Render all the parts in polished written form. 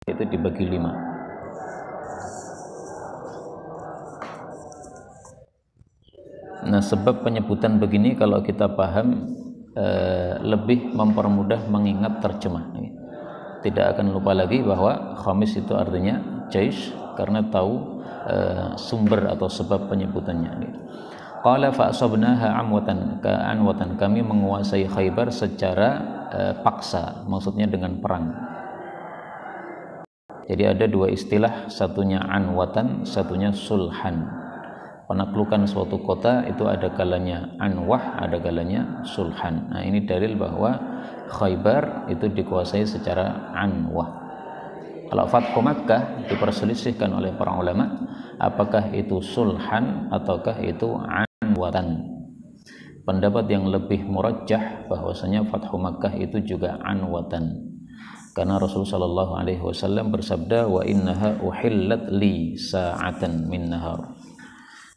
itu dibagi 5. Nah, sebab penyebutan begini kalau kita paham lebih mempermudah mengingat terjemah. Tidak akan lupa lagi bahwa khamis itu artinya jaish karena tahu sumber atau sebab penyebutannya. Qala fa asabnaha anwatan, kami menguasai Khaybar secara paksa, maksudnya dengan perang. Jadi ada 2 istilah, satunya anwatan, satunya sulhan. Penaklukan suatu kota itu ada kalanya anwah, ada kalanya sulhan. Nah, ini dalil bahwa Khaybar itu dikuasai secara anwah. Kalau Fathu Makkah diperselisihkan oleh para ulama, apakah itu sulhan ataukah itu anwatan. Pendapat yang lebih murajjah bahwasanya Fathu Makkah itu juga anwatan. Karena Rasulullah sallallahu alaihi wasallam bersabda, wa innaha uhillat li sa'atan min nahar.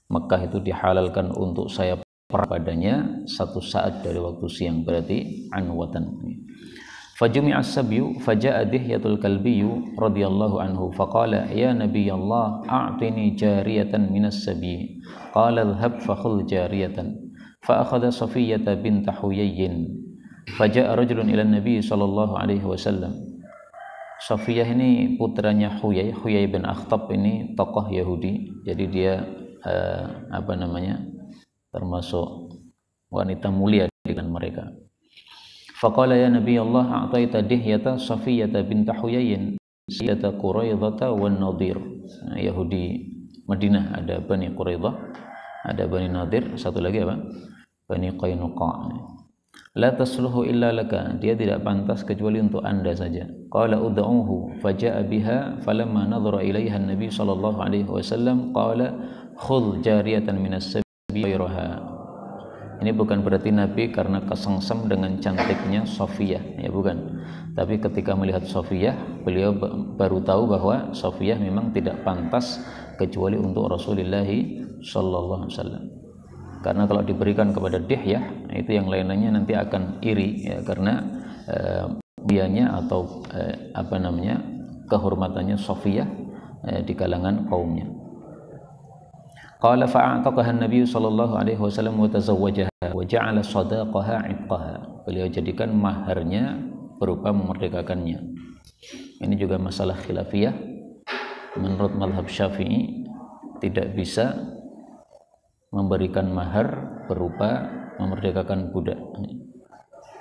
Mekah itu dihalalkan untuk saya padanya 1 saat dari waktu siang, berarti anwatan. Fajumi'a as-sabyu faja'a Dihyatul Kalbiyyu radhiyallahu anhu faqala ya nabiyallah a'tini jariyatan minas sabyi qala adhhab fakhudh jariyatan fa akhadha Safiyyata bint Huyayyin faja'a rajulun ila nabi sallallahu alaihi wasallam. Safiyyah ini putranya Huyai bin Akhtab, ini tokoh Yahudi, jadi dia termasuk wanita mulia dengan mereka. Faqala ya Nabi Allah a'taita Dihyata Safiyyata bint Huyayyin sayyidata Quraidah wan Nadir. Yahudi Madinah ada Bani Quraidah, ada Bani Nadir, satu lagi apa? Bani Qainuqa. La tasluhu illa laka, dia tidak pantas kecuali untuk Anda saja. Qala ud'uhu faja'a biha falamma nadhara ilaiha an-nabi sallallahu alaihi wasallam qala khudh jariyatan minas sabi ghayraha. Ini bukan berarti Nabi karena kesengsem dengan cantiknya Safiyyah, ya bukan. Tapi ketika melihat Safiyyah, beliau baru tahu bahwa Safiyyah memang tidak pantas kecuali untuk Rasulullah sallallahu alaihi wasallam. Karena kalau diberikan kepada Dihyah, itu yang lain-lainnya nanti akan iri, ya, karena bianya atau kehormatannya Safiyyah di kalangan kaumnya. Qala fa'ataqaha an-nabiy sallallahu alaihi wasallam wa tazawwajaha wa ja'ala sadaqaha 'itqaha. Beliau jadikan maharnya berupa memerdekakannya. Ini juga masalah khilafiyah. Menurut mazhab Syafi'i tidak bisa memberikan mahar berupa memerdekakan budak.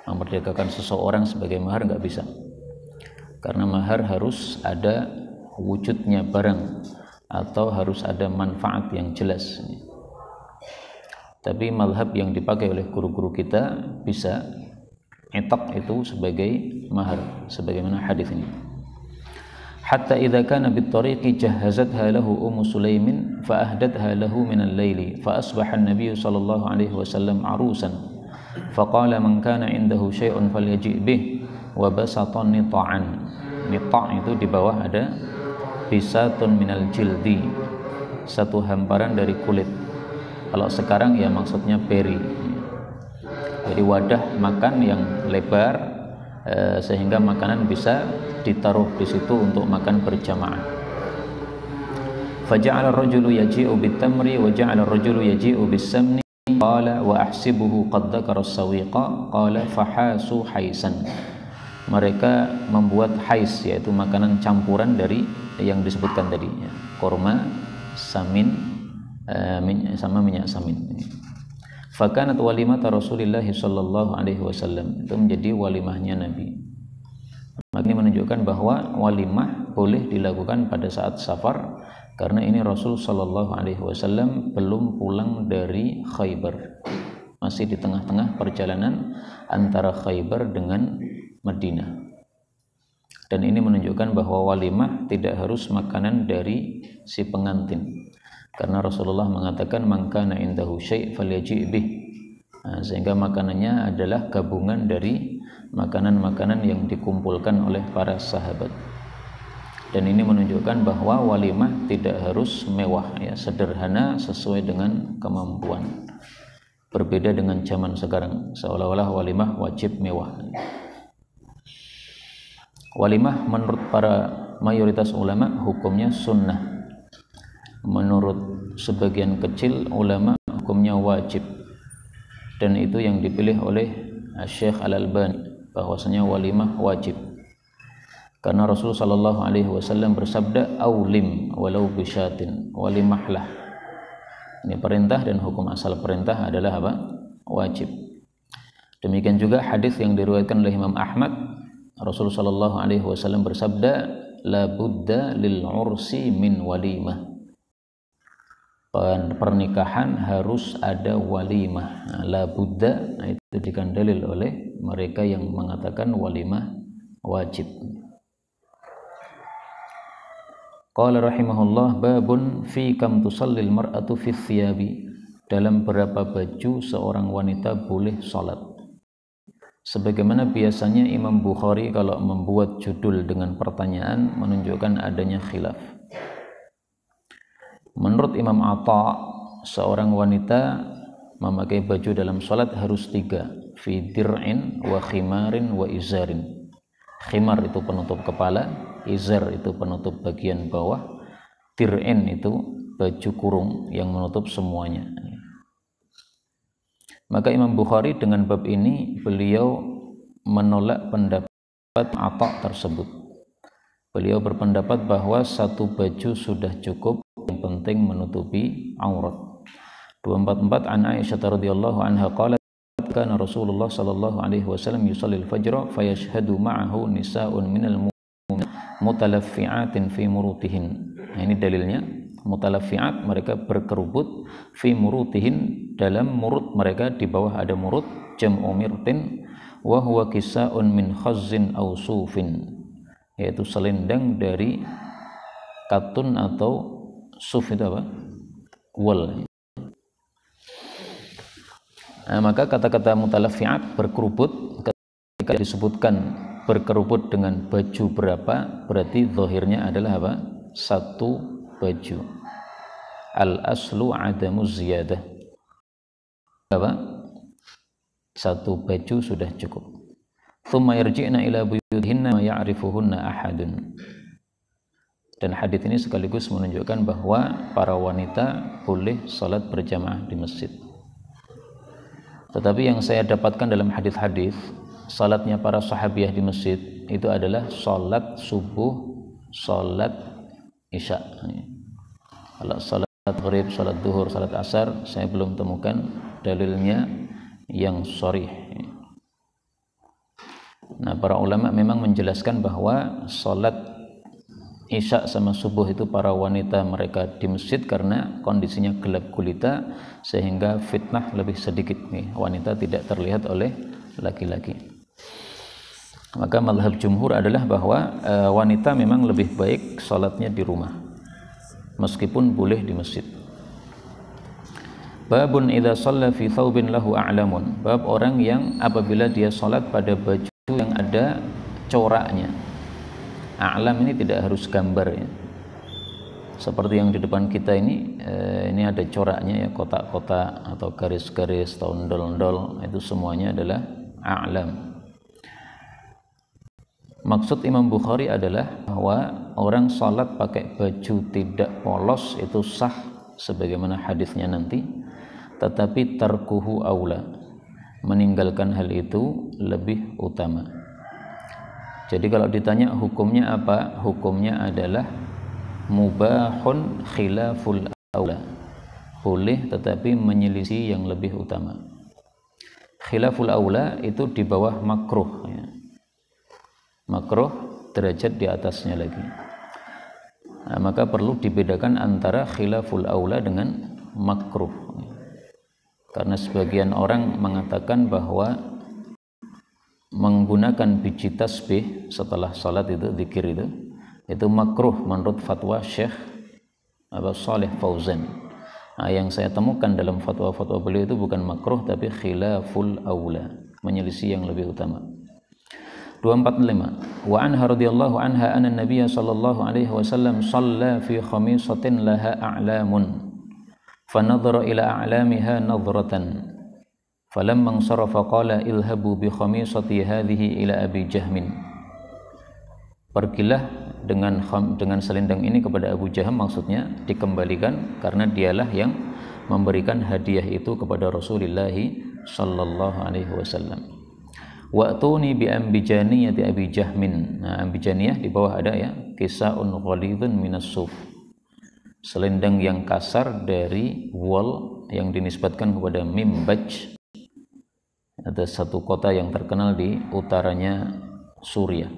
Memerdekakan seseorang sebagai mahar enggak bisa. Karena mahar harus ada wujudnya barang atau harus ada manfaat yang jelas. Tapi mazhab yang dipakai oleh guru-guru kita bisa itak itu sebagai mahar, sebagaimana hadis ini. Hatta idza kana bit-tariqi jahhazatha lahu Sulaimin fa ahdatha lahu min al-laili fa asbaha an-nabiy sallallahu alaihi wasallam arusan fa qala man kana indahu syai'un falyaji' bih wa basata nita'an. Nita' itu di bawah ada bisatun minal jildi, satu hamparan dari kulit. Kalau sekarang ya maksudnya peri. Jadi wadah makan yang lebar sehingga makanan bisa ditaruh di situ untuk makan berjamaah. Faja'ala ar-rajulu yaji'u bit-tamri wa ja'ala ar-rajulu yaji'u bis-samni qala wa ahsibuhu qad dzakara as-sawiqa qala fahasu haisan. Mereka membuat hais, yaitu makanan campuran dari yang disebutkan tadi, ya, korma, samin, sama minyak samin. Fakanat walimat Rasulullah sallallahu alaihi wasallam, itu menjadi walimahnya Nabi. Ini menunjukkan bahwa walimah boleh dilakukan pada saat safar, karena ini Rasul sallallahu alaihi wasallam belum pulang dari Khaybar, masih di tengah-tengah perjalanan antara Khaybar dengan Madinah. Dan ini menunjukkan bahwa walimah tidak harus makanan dari si pengantin, karena Rasulullah mengatakan man kana indahu syai' falyaji' bih. Sehingga makanannya adalah gabungan dari makanan-makanan yang dikumpulkan oleh para sahabat. Dan ini menunjukkan bahwa walimah tidak harus mewah, ya, sederhana sesuai dengan kemampuan. Berbeda dengan zaman sekarang, seolah-olah walimah wajib mewah. Walimah menurut para mayoritas ulama hukumnya sunnah. Menurut sebagian kecil ulama hukumnya wajib, dan itu yang dipilih oleh Syekh Al-Albani bahwasanya walimah wajib. Karena Rasulullah sallallahu alaihi wasallam bersabda, "Aulim walau bisyatin," walimahlah. Ini perintah, dan hukum asal perintah adalah apa? Wajib. Demikian juga hadis yang diriwayatkan oleh Imam Ahmad, Rasulullah sallallahu alaihi wasallam bersabda, "La budda lil ursi min walimah." Pernikahan harus ada walimah. La budda, itu dikandalil oleh mereka yang mengatakan walimah wajib. Qala rahimahullah, babun fi kam tusallil mar'atu fi thiyabi. Dalam berapa baju seorang wanita boleh salat. Sebagaimana biasanya Imam Bukhari kalau membuat judul dengan pertanyaan menunjukkan adanya khilaf. Menurut Imam Atha, seorang wanita memakai baju dalam salat harus 3, fi dir'in wa khimarin wa izarin. Khimar itu penutup kepala, izar itu penutup bagian bawah, dir'in itu baju kurung yang menutup semuanya. Maka Imam Bukhari dengan bab ini beliau menolak pendapat Atha tersebut. Beliau berpendapat bahwa satu baju sudah cukup, yang penting menutupi aurat. 244 an Aisyah radhiyallahu anha qalat kana Rasulullah sallallahu alaihi wasallam yusallil fajr fayashhadu ma'ahu nisa'un minal mu'minin mutalaffi'atin fi murutihin. Nah, ini dalilnya. Mutalaffi'at, mereka berkerubut, fi murutihin, dalam murut mereka, di bawah ada murut, jam'u mirtin, wa huwa kisa'un min khazzin aw sufin, yaitu selendang dari katun atau suf, itu apa? Wool. Nah, maka kata-kata mutalaffi'at, berkerubut, ketika disebutkan berkerubut dengan baju berapa, berarti zahirnya adalah apa? Satu baju. Al-aslu adamu ziyadah. Apa? Satu baju sudah cukup. Thumma yarji'na ila buyutihinna ma ya'rifuhunna ahadun. Dan hadis ini sekaligus menunjukkan bahwa para wanita boleh salat berjamaah di masjid. Tetapi yang saya dapatkan dalam hadis-hadis, salatnya para sahabiah di masjid itu adalah salat subuh, salat isya. Kalau salat maghrib, salat duhur, salat asar, saya belum temukan dalilnya yang sharih. Nah, para ulama memang menjelaskan bahwa salat isya sama subuh itu para wanita mereka di masjid karena kondisinya gelap gulita, sehingga fitnah lebih sedikit nih, wanita tidak terlihat oleh laki-laki. Maka mazhab jumhur adalah bahwa wanita memang lebih baik salatnya di rumah meskipun boleh di masjid. Babun idza shalla fi thawbin lahu a'lamun. Bab orang yang apabila dia salat pada baju yang ada coraknya. A'lam ini tidak harus gambar ya. Seperti yang di depan kita ini ada coraknya ya, kotak-kotak atau garis-garis atau ondol-ondol, itu semuanya adalah a'lam. Maksud Imam Bukhari adalah bahwa orang salat pakai baju tidak polos itu sah sebagaimana hadisnya nanti, tetapi tarkuhu aula, meninggalkan hal itu lebih utama. Jadi kalau ditanya hukumnya apa? Hukumnya adalah mubahun khilaful aula. Boleh tetapi menyelisih yang lebih utama. Khilaful aula itu di bawah makruh ya. Makruh derajat di atasnya lagi. Nah, maka perlu dibedakan antara khilaful aula dengan makruh. Karena sebagian orang mengatakan bahwa menggunakan biji tasbih setelah salat itu, zikir itu makruh menurut fatwa Syekh Shalih Fauzan. Nah, yang saya temukan dalam fatwa-fatwa beliau itu bukan makruh tapi khilaful aula, menyelisih yang lebih utama. 245. Wa anha radhiyallahu anha anna an-nabiy sallallahu alaihi wasallam shalla fi khamisatin laha a'lamun fa nadhara ila a'lamiha nadratan falamma ansarafa qala ilhabu bi khamisati hadhihi ila abi jahmin. Pergilah dengan selendang ini kepada Abu Jaham, maksudnya dikembalikan karena dialah yang memberikan hadiah itu kepada Rasulullah sallallahu alaihi wasallam. Wa'tuni bi ambijaniyati Abi Jahmin. Nah, ambijaniyah di bawah ada ya, kisaun ghalidun minas suf. Selendang yang kasar dari wool yang dinisbatkan kepada Mimbaj. Ada satu kota yang terkenal di utaranya Suriah.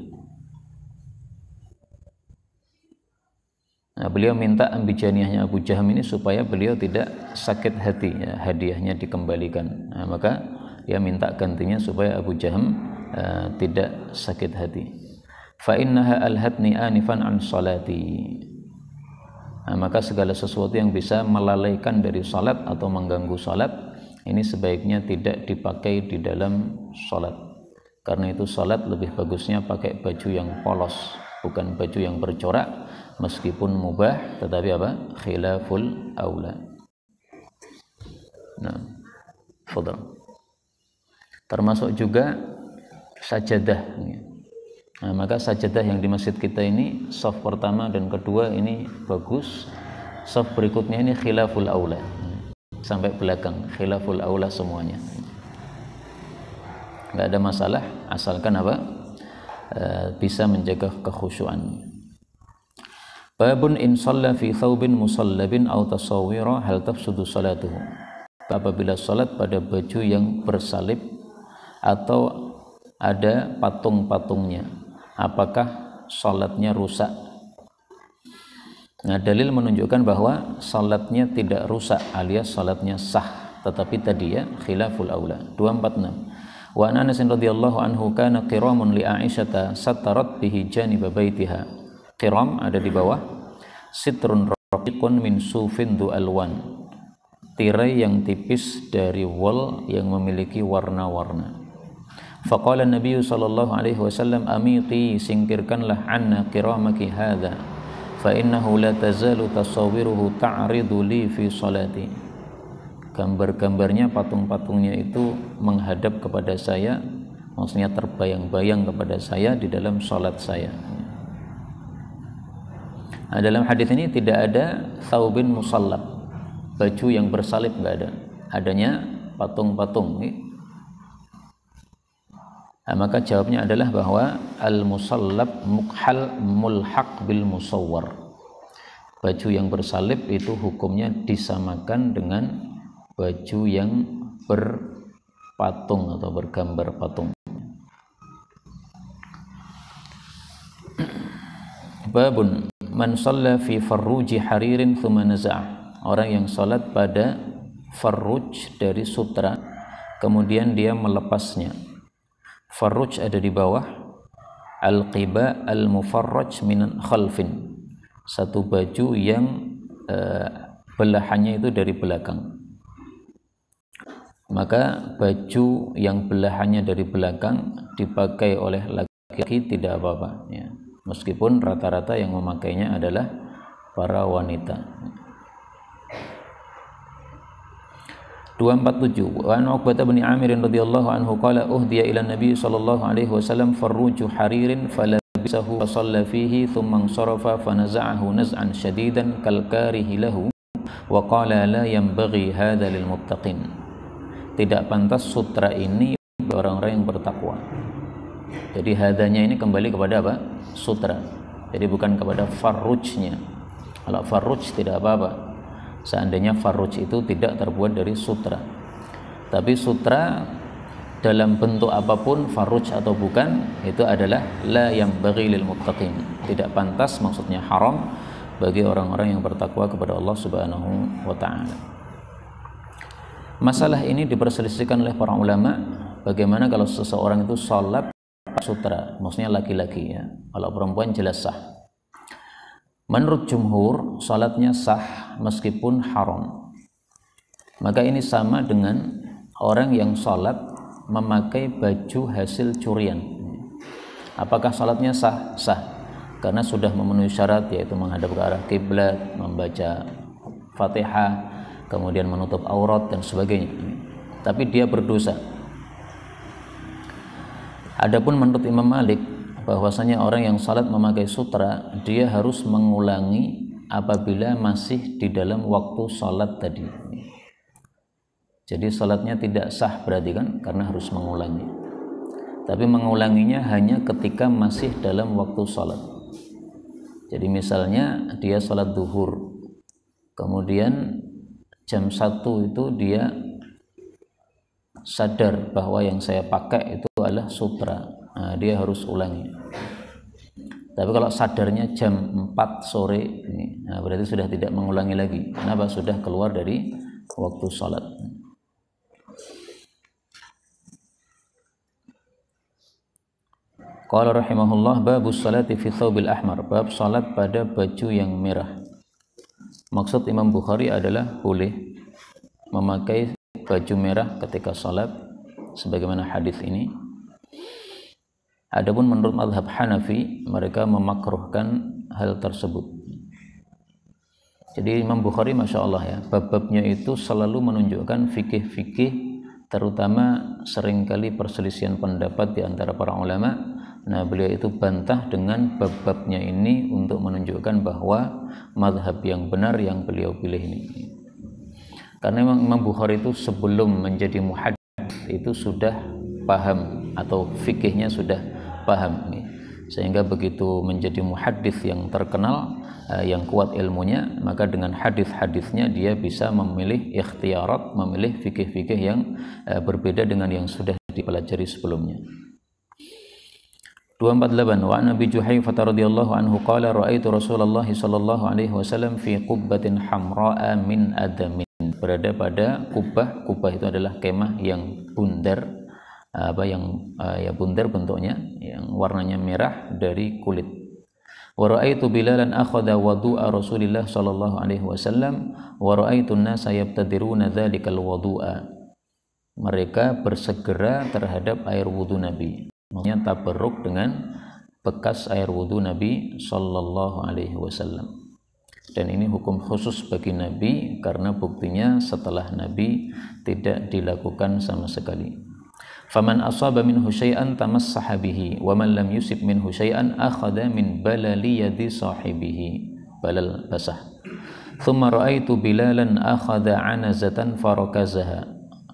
Nah, beliau minta ambijaniyahnya Abu Jaham ini supaya beliau tidak sakit hati ya, hadiahnya dikembalikan. Nah, maka dia minta gantinya supaya Abu Jaham tidak sakit hati. Fa innaha alhatni anifan an salati. Nah, maka segala sesuatu yang bisa melalaikan dari salat atau mengganggu salat ini sebaiknya tidak dipakai di dalam salat. Karena itu salat lebih bagusnya pakai baju yang polos, bukan baju yang bercorak, meskipun mubah tetapi apa? Khilaful aula. Nah, fadhal. Termasuk juga sajadah. Nah, maka sajadah yang di masjid kita ini saf pertama dan kedua ini bagus. Saf berikutnya ini khilaful aula. Sampai belakang khilaful aula semuanya. Enggak ada masalah asalkan apa? Bisa menjaga kekhusyuan. Babun in shalla fi thawbin musallabin aw tasawwira hal tafsudu salatuhu. Apabila salat pada baju yang bersalib atau ada patung-patungnya, apakah salatnya rusak? Nah, dalil menunjukkan bahwa salatnya tidak rusak alias salatnya sah, tetapi tadi ya khilaful aula. 246. Wa Anas radhiyallahu anhu kana qiramun li Aisyah satarat bihi janib baitiha. Qiram ada di bawah, sitrun raqiqun min sufin du alwan. Tirai yang tipis dari wool yang memiliki warna-warna. Faqala Nabi sallallahu alaihi wasallam amiti, singkirkanlah anna qiramaki hadza fa innahu la tazalu tasawwiruhu ta'ridu li fi salati. Gambar-gambarnya, patung-patungnya itu menghadap kepada saya, maksudnya terbayang-bayang kepada saya di dalam salat saya. Nah, dalam hadis ini tidak ada thawbin musallab, baju yang bersalib, enggak ada. Adanya patung-patung. Nah, maka jawabnya adalah bahwa al-musallab mukhal mulhaq bil musawwar. Baju yang bersalib itu hukumnya disamakan dengan baju yang berpatung atau bergambar patung. Babun man shalla fi farruji haririn thumma naza'ah. Orang yang salat pada farruj dari sutra kemudian dia melepasnya. Farruj ada di bawah, al-qiba al-mufarraj min khalfin, satu baju yang belahannya itu dari belakang. Maka baju yang belahannya dari belakang dipakai oleh laki-laki tidak apa-apa ya. Meskipun rata-rata yang memakainya adalah para wanita. 247. Wa an Uqbah bin Amir radhiyallahu anhu qala uhdiya ila Nabi sallallahu alaihi wasallam farruju haririn falabisahu wa shalla fihi thumma sarafa fanaza'ahu naz'an shadidan kal karihi lahu wa qala la yanbaghi hadha lil muttaqin. Tidak pantas sutra ini bagi orang-orang yang bertakwa. Jadi hadanya ini kembali kepada apa? Sutra. Jadi bukan kepada farrujnya. Kalau farruj tidak apa-apa. Seandainya farruj itu tidak terbuat dari sutra. Tapi sutra dalam bentuk apapun, farruj atau bukan, itu adalah la yanbaghi lil muttaqin. Tidak pantas, maksudnya haram bagi orang-orang yang bertakwa kepada Allah Subhanahu wa taala. Masalah ini diperselisihkan oleh para ulama, bagaimana kalau seseorang itu salat sutra, maksudnya laki-laki ya. Kalau perempuan jelas sah. Menurut jumhur, salatnya sah meskipun haram. Maka ini sama dengan orang yang salat memakai baju hasil curian. Apakah salatnya sah? Sah. Karena sudah memenuhi syarat, yaitu menghadap ke arah kiblat, membaca Fatihah, kemudian menutup aurat dan sebagainya. Tapi dia berdosa. Adapun menurut Imam Malik, bahwasanya orang yang salat memakai sutra dia harus mengulangi apabila masih di dalam waktu salat tadi. Jadi salatnya tidak sah berarti kan, karena harus mengulangi. Tapi mengulanginya hanya ketika masih dalam waktu salat. Jadi misalnya dia salat zuhur, kemudian jam 1 itu dia sadar bahwa yang saya pakai itu adalah sutra. Nah, dia harus ulangi. Tapi kalau sadarnya jam 4 sore, nah berarti sudah tidak mengulangi lagi. Kenapa? Sudah keluar dari waktu salat. Qala rahimahullah, babus salati fi thawbil ahmar, bab salat pada baju yang merah. Maksud Imam Bukhari adalah boleh memakai baju merah ketika salat sebagaimana hadis ini. Adapun menurut mazhab Hanafi, mereka memakruhkan hal tersebut. Jadi Imam Bukhari Masya Allah ya, bab-babnya itu selalu menunjukkan fikih-fikih, terutama seringkali perselisihan pendapat di antara para ulama. Nah, beliau itu bantah dengan bab-babnya ini untuk menunjukkan bahwa mazhab yang benar yang beliau pilih ini. Karena memang Imam Bukhari itu sebelum menjadi muhaddits itu sudah paham atau fikihnya sudah paham, sehingga begitu menjadi muhaddits yang terkenal, yang kuat ilmunya, maka dengan hadis-hadisnya dia bisa memilih ikhtiarat, memilih fikih-fikih yang berbeda dengan yang sudah dipelajari sebelumnya. 248 wa Nabi Juhayfah radhiyallahu anhu qala ra'aitu Rasulullah sallallahu alaihi wasallam fi qubbatin hamra'a min adamin, berada pada kubah itu adalah kemah yang bundar, ya bundar bentuknya, yang warnanya merah dari kulit. Wa ra'aitu Bilalan akhadha wudu'a Rasulillah sallallahu alaihi wasallam wa ra'aitu an-nasa yabtadiruna dzalikal wudu'a, mereka bersegera terhadap air wudu Nabi, maksudnya tabarruk dengan bekas air wudu Nabi sallallahu alaihi wasallam. Dan ini hukum khusus bagi Nabi karena buktinya setelah Nabi tidak dilakukan sama sekali. Faman asaba minhu syai'an tamassaha bihi wa man lam yusib minhu syai'an akhadha min balali yadi sahibihi, balal basah. Thumma ra'aitu Bilalan akhadha 'anazatan farakazaha,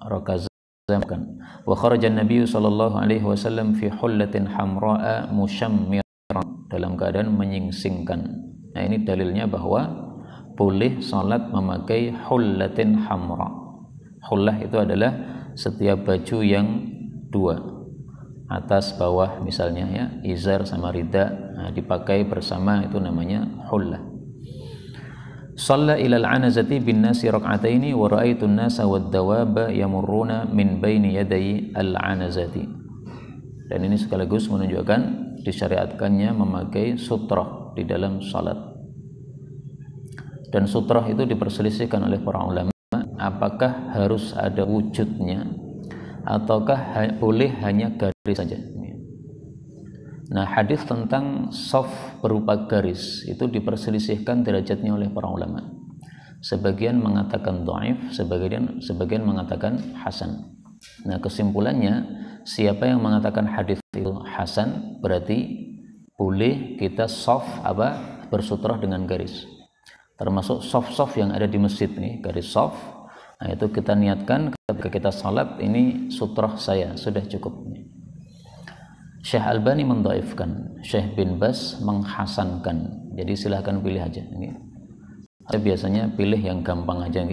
rakazamkan. Wa kharaja an-nabiy sallallahu alaihi wasallam fi hullatin hamra'a mushammiran, dalam keadaan menyingsingkan. Nah, ini dalilnya bahwa boleh salat memakai hullatin hamra. Hullah itu adalah setiap baju yang dua, atas bawah misalnya ya, izar sama rida, nah, dipakai bersama itu namanya hullah. Shalla ilal anazati bin nasi rak'ataini wa ra'aitu an-nasa wad-dawaba yamurruna min baini yaday al-anazati. Dan ini sekaligus menunjukkan disyariatkannya memakai sutrah di dalam salat. Dan sutrah itu diperselisihkan oleh para ulama, apakah harus ada wujudnya ataukah boleh hanya garis saja. Nah, hadis tentang shaf berupa garis itu diperselisihkan derajatnya oleh para ulama. Sebagian mengatakan dhaif, sebagian mengatakan hasan. Nah, kesimpulannya, siapa yang mengatakan hadis itu hasan berarti boleh kita shaf bersutrah dengan garis. Termasuk shaf-shaf yang ada di masjid nih, garis shaf. Nah, itu kita niatkan ketika kita salat, ini sutrah saya, sudah cukup. Syekh Albani mendhaifkan, Syekh bin Bas menghasankan. Jadi silahkan pilih aja. Saya biasanya pilih yang gampang aja,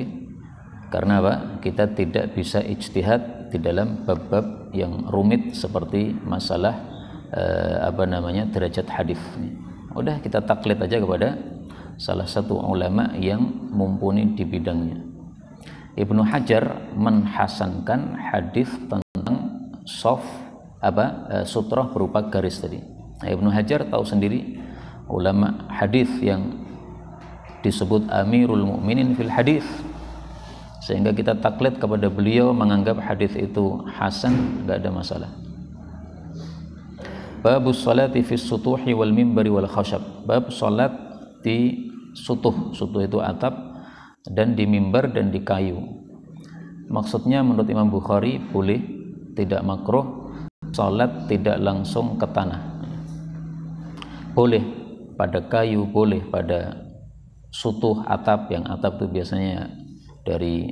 karena apa? Kita tidak bisa ijtihad di dalam bab-bab yang rumit seperti masalah derajat hadis. Udah kita taklid aja kepada salah satu ulama yang mumpuni di bidangnya. Ibnu Hajar menhasankan hadis tentang shaf sutrah berupa garis tadi. Nah, Ibnu Hajar tahu sendiri ulama hadis yang disebut Amirul Mukminin fil hadis, sehingga kita taklid kepada beliau menganggap hadis itu hasan, enggak ada masalah. Babus salati fis sutuhi wal mimbari wal khashab, bab salat di sutuh itu atap, dan di mimbar dan di kayu. Maksudnya menurut Imam Bukhari boleh, tidak makruh salat tidak langsung ke tanah. Boleh pada kayu, boleh pada sutuh atap, yang atap itu biasanya dari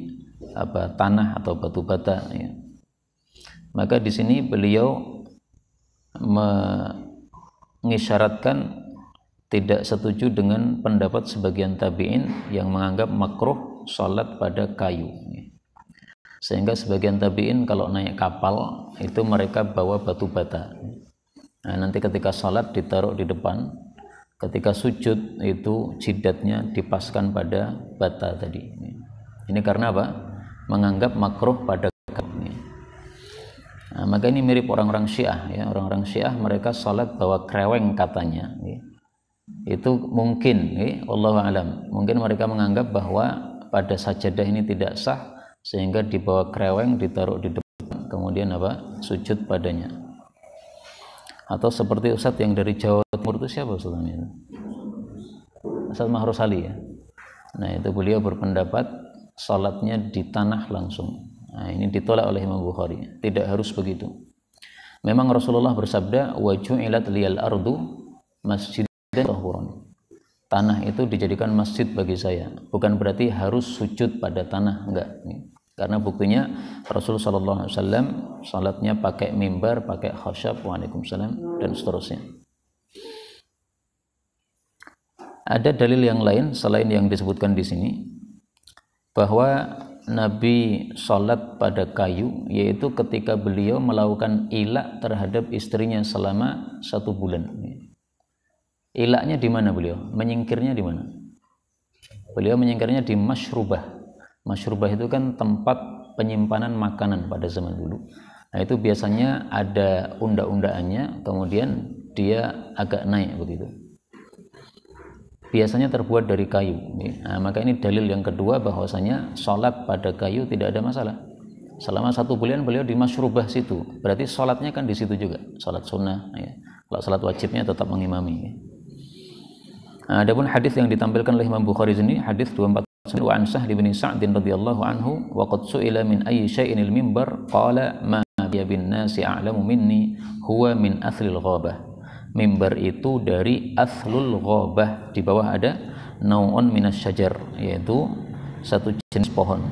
tanah atau batu bata ya. Maka di sini beliau mengisyaratkan tidak setuju dengan pendapat sebagian tabi'in yang menganggap makruh salat pada kayu ya. Sehingga sebagian tabi'in kalau naik kapal itu mereka bawa batu bata. Nah, nanti ketika salat ditaruh di depan, ketika sujud itu jidatnya dipaskan pada bata tadi. Ini karena apa? Menganggap makruh pada kayu. Nah, maka ini mirip orang-orang Syiah ya. Orang-orang Syiah mereka salat bawa kreweng katanya ya. Itu mungkin ya, wallahu alam. Mungkin mereka menganggap bahwa pada sajadah ini tidak sah sehingga dibawa kreweng ditaruh di depan kemudian sujud padanya. Atau seperti Ustadz yang dari Jawa Timur itu siapa Ustadz itu? Ustadz Mahrus Ali ya. Nah itu beliau berpendapat salatnya di tanah langsung. Nah ini ditolak oleh Imam Bukhari. Tidak harus begitu. Memang Rasulullah bersabda, wa ju'ilat liyal ardu masjidan tahuran. Tanah itu dijadikan masjid bagi saya. Bukan berarti harus sujud pada tanah, enggak. Karena buktinya Rasulullah SAW salatnya pakai mimbar, pakai khasyab, waalaikumsalam, dan seterusnya. Ada dalil yang lain selain yang disebutkan di sini bahwa Nabi salat pada kayu, yaitu ketika beliau melakukan ilak terhadap istrinya selama 1 bulan. Ilaknya di mana beliau? Menyingkirnya di mana? Beliau menyingkirnya di masyrubah. Masyrubah itu kan tempat penyimpanan makanan pada zaman dulu. Nah itu biasanya ada unda-undaannya, kemudian dia agak naik begitu. Biasanya terbuat dari kayu. Nah, maka ini dalil yang kedua bahwasanya sholat pada kayu tidak ada masalah. Selama 1 bulan beliau di masyrubah situ. Berarti sholatnya kan di situ juga. Sholat sunnah. Ya. Kalau sholat wajibnya tetap mengimami. Ya. Nah, adapun hadis yang ditampilkan oleh Imam Bukhari ini hadis 249 wa an Sahl bin Sa'd radhiyallahu anhu wa qad su'ila min ayyi shay'in al-mimbar qala ma biya bin nasi a'lamu minni huwa min athlil ghabah. Mimbar itu dari athlul ghabah, di bawah ada nau'un minasyajar, yaitu satu jenis pohon.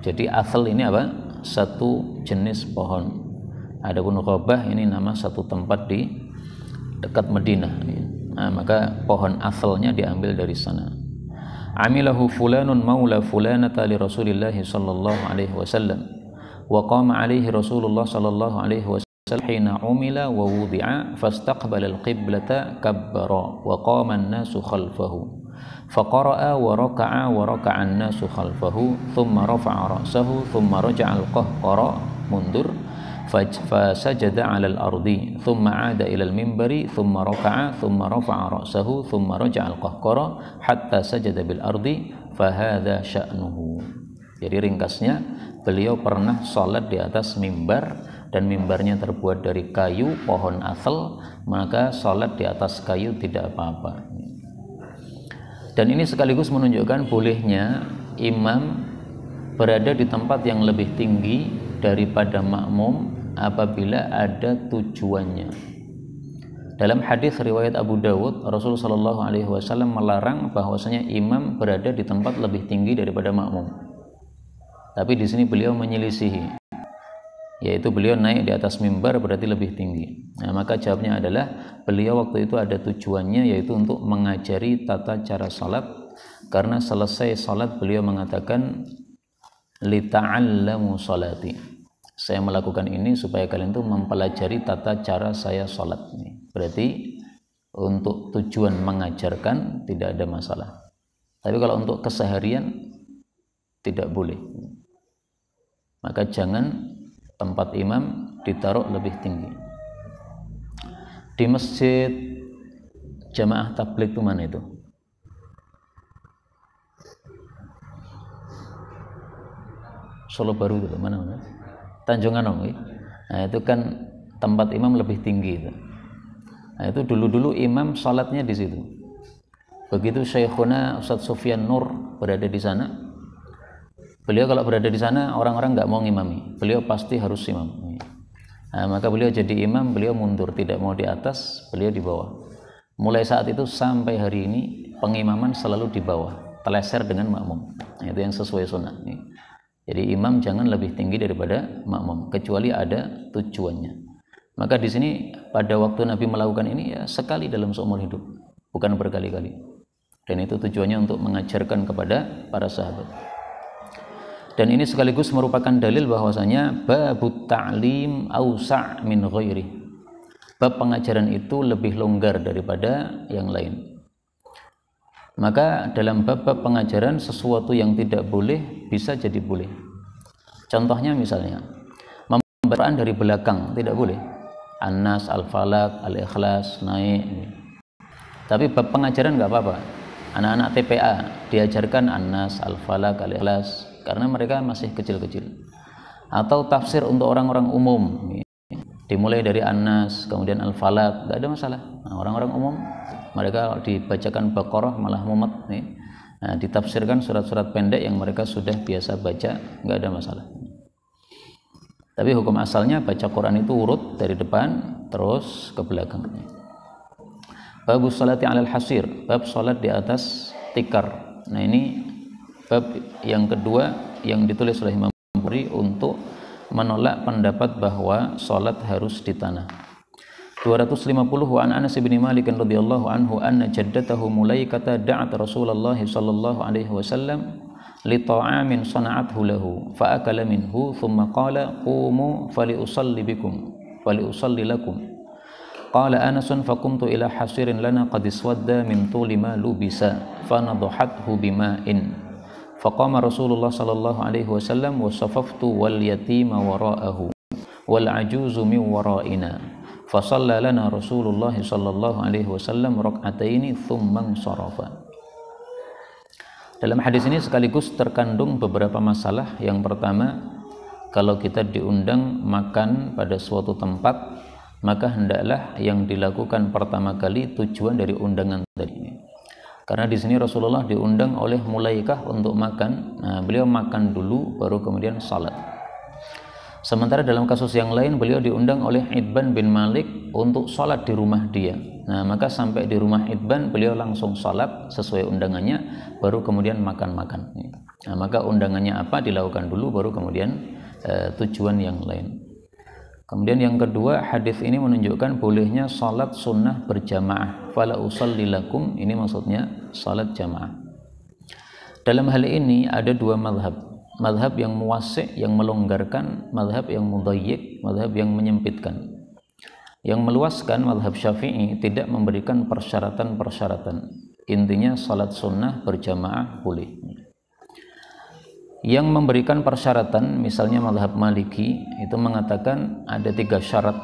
Jadi athl ini apa? Satu jenis pohon. Adapun ghabah ini nama satu tempat di dekat Madinah. Nah, maka pohon athlnya diambil dari sana. Amilahu fulanun maula fulanata li Rasulillah sallallahu alaihi wasallam wa qama alaihi Rasulullah sallallahu alaihi wasallam hina umila wa wudi'a fastaqbala al-qiblata kabbara wa qama an-nasu khalfahu faqara'a wa raka'a an-nasu khalfahu thumma rafa'a ra'sahu thumma raja'a al-qahqara mundur fasajada 'ala al-ardi thumma 'ada ila al-minbari thumma raka'a thumma rafa'a ra'sahu thumma raja'a al-qahqara hatta sajada bil ardi fa hadza sya'nuhu. Jadi ringkasnya beliau pernah salat di atas mimbar dan mimbarnya terbuat dari kayu pohon athl, maka salat di atas kayu tidak apa-apa. Dan ini sekaligus menunjukkan bolehnya imam berada di tempat yang lebih tinggi daripada makmum apabila ada tujuannya. Dalam hadis riwayat Abu Dawud, Rasulullah SAW melarang bahwasanya imam berada di tempat lebih tinggi daripada makmum. Tapi di sini beliau menyelisihi, yaitu beliau naik di atas mimbar berarti lebih tinggi. Nah, maka jawabnya adalah beliau waktu itu ada tujuannya, yaitu untuk mengajari tata cara salat. Karena selesai salat beliau mengatakan lita'allamu salati. Saya melakukan ini supaya kalian tuh mempelajari tata cara saya salat. Berarti untuk tujuan mengajarkan tidak ada masalah. Tapi kalau untuk keseharian tidak boleh. Maka jangan tempat imam ditaruh lebih tinggi. Di masjid jamaah tabligh itu mana itu? Solo Baru itu mana? Tanjung Anong. Nah, itu kan tempat imam lebih tinggi itu. Nah, itu dulu-dulu imam salatnya di situ. Begitu Syekhuna Ustadz Sufyan Nur berada di sana, beliau kalau berada di sana orang-orang nggak mau ngimami, beliau pasti harus imam. Maka beliau jadi imam, beliau mundur, tidak mau di atas, beliau di bawah. Mulai saat itu sampai hari ini pengimaman selalu di bawah, teleser dengan makmum. Itu yang sesuai sunnah. Jadi imam jangan lebih tinggi daripada makmum kecuali ada tujuannya. Maka di sini pada waktu Nabi melakukan ini ya sekali dalam seumur hidup, bukan berkali-kali. Dan itu tujuannya untuk mengajarkan kepada para sahabat. Dan ini sekaligus merupakan dalil bahwasanya babut ta'lim ausa' min ghairi. Bab pengajaran itu lebih longgar daripada yang lain. Maka dalam bab-bab pengajaran sesuatu yang tidak boleh bisa jadi boleh. Contohnya misalnya membaca Quran dari belakang tidak boleh. An-Nas, Al-Falaq, Al-Ikhlas naik. Tapi bab pengajaran nggak apa-apa. Anak-anak TPA diajarkan An-Nas, Al-Falaq, Al-Ikhlas karena mereka masih kecil-kecil. Atau tafsir untuk orang-orang umum, dimulai dari An-Nas kemudian Al-Falaq, nggak ada masalah. Orang-orang umum mereka dibacakan Baqarah malah mumet nih. Ditafsirkan surat-surat pendek yang mereka sudah biasa baca, nggak ada masalah. Tapi hukum asalnya baca Quran itu urut dari depan terus ke belakang. Bab sholati 'alal hasir, bab salat di atas tikar. Nah, ini bab yang kedua yang ditulis oleh Imam Bukhari untuk menolak pendapat bahwa salat harus di tanah. 250 wa an Anas bin Malik radhiyallahu anhu anna jaddatahu Mulaikata da'at Rasulullah sallallahu alaihi wasallam li ta'amin sana'athu lahu fa akala minhu thumma qala qumu faliusalli bikum faliusalli lakum qala Anas fa qumtu ila hasirin lana qad iswadda min tuli ma lubisa fa nadhathu bima'in faqama Rasulullah sallallahu alaihi wasallam wa safaftu wal yatima wara'ahu wal ajuzu min wara'ina fa shalla lana Rasulullah sallallahu alaihi wasallam rak'ataini thumma sarafa. Dalam hadis ini sekaligus terkandung beberapa masalah. Yang pertama, kalau kita diundang makan pada suatu tempat, maka hendaklah yang dilakukan pertama kali tujuan dari undangan tadi. Karena di sini Rasulullah diundang oleh Mulaikah untuk makan. Beliau makan dulu baru kemudian salat. Sementara dalam kasus yang lain beliau diundang oleh Itban bin Malik untuk salat di rumah dia. Maka sampai di rumah Itban beliau langsung salat sesuai undangannya, baru kemudian makan-makan. Maka undangannya apa dilakukan dulu, baru kemudian tujuan yang lain. Kemudian yang kedua, hadis ini menunjukkan bolehnya salat sunnah berjamaah. Fala usalli lakum, ini maksudnya salat jamaah. Dalam hal ini ada dua mazhab. Mazhab yang muwassi', yang melonggarkan, mazhab yang mudayyiq, mazhab yang menyempitkan. Yang meluaskan, mazhab Syafi'i, tidak memberikan persyaratan-persyaratan. Intinya salat sunnah berjamaah boleh. Yang memberikan persyaratan, misalnya mazhab Maliki, itu mengatakan ada 3 syarat.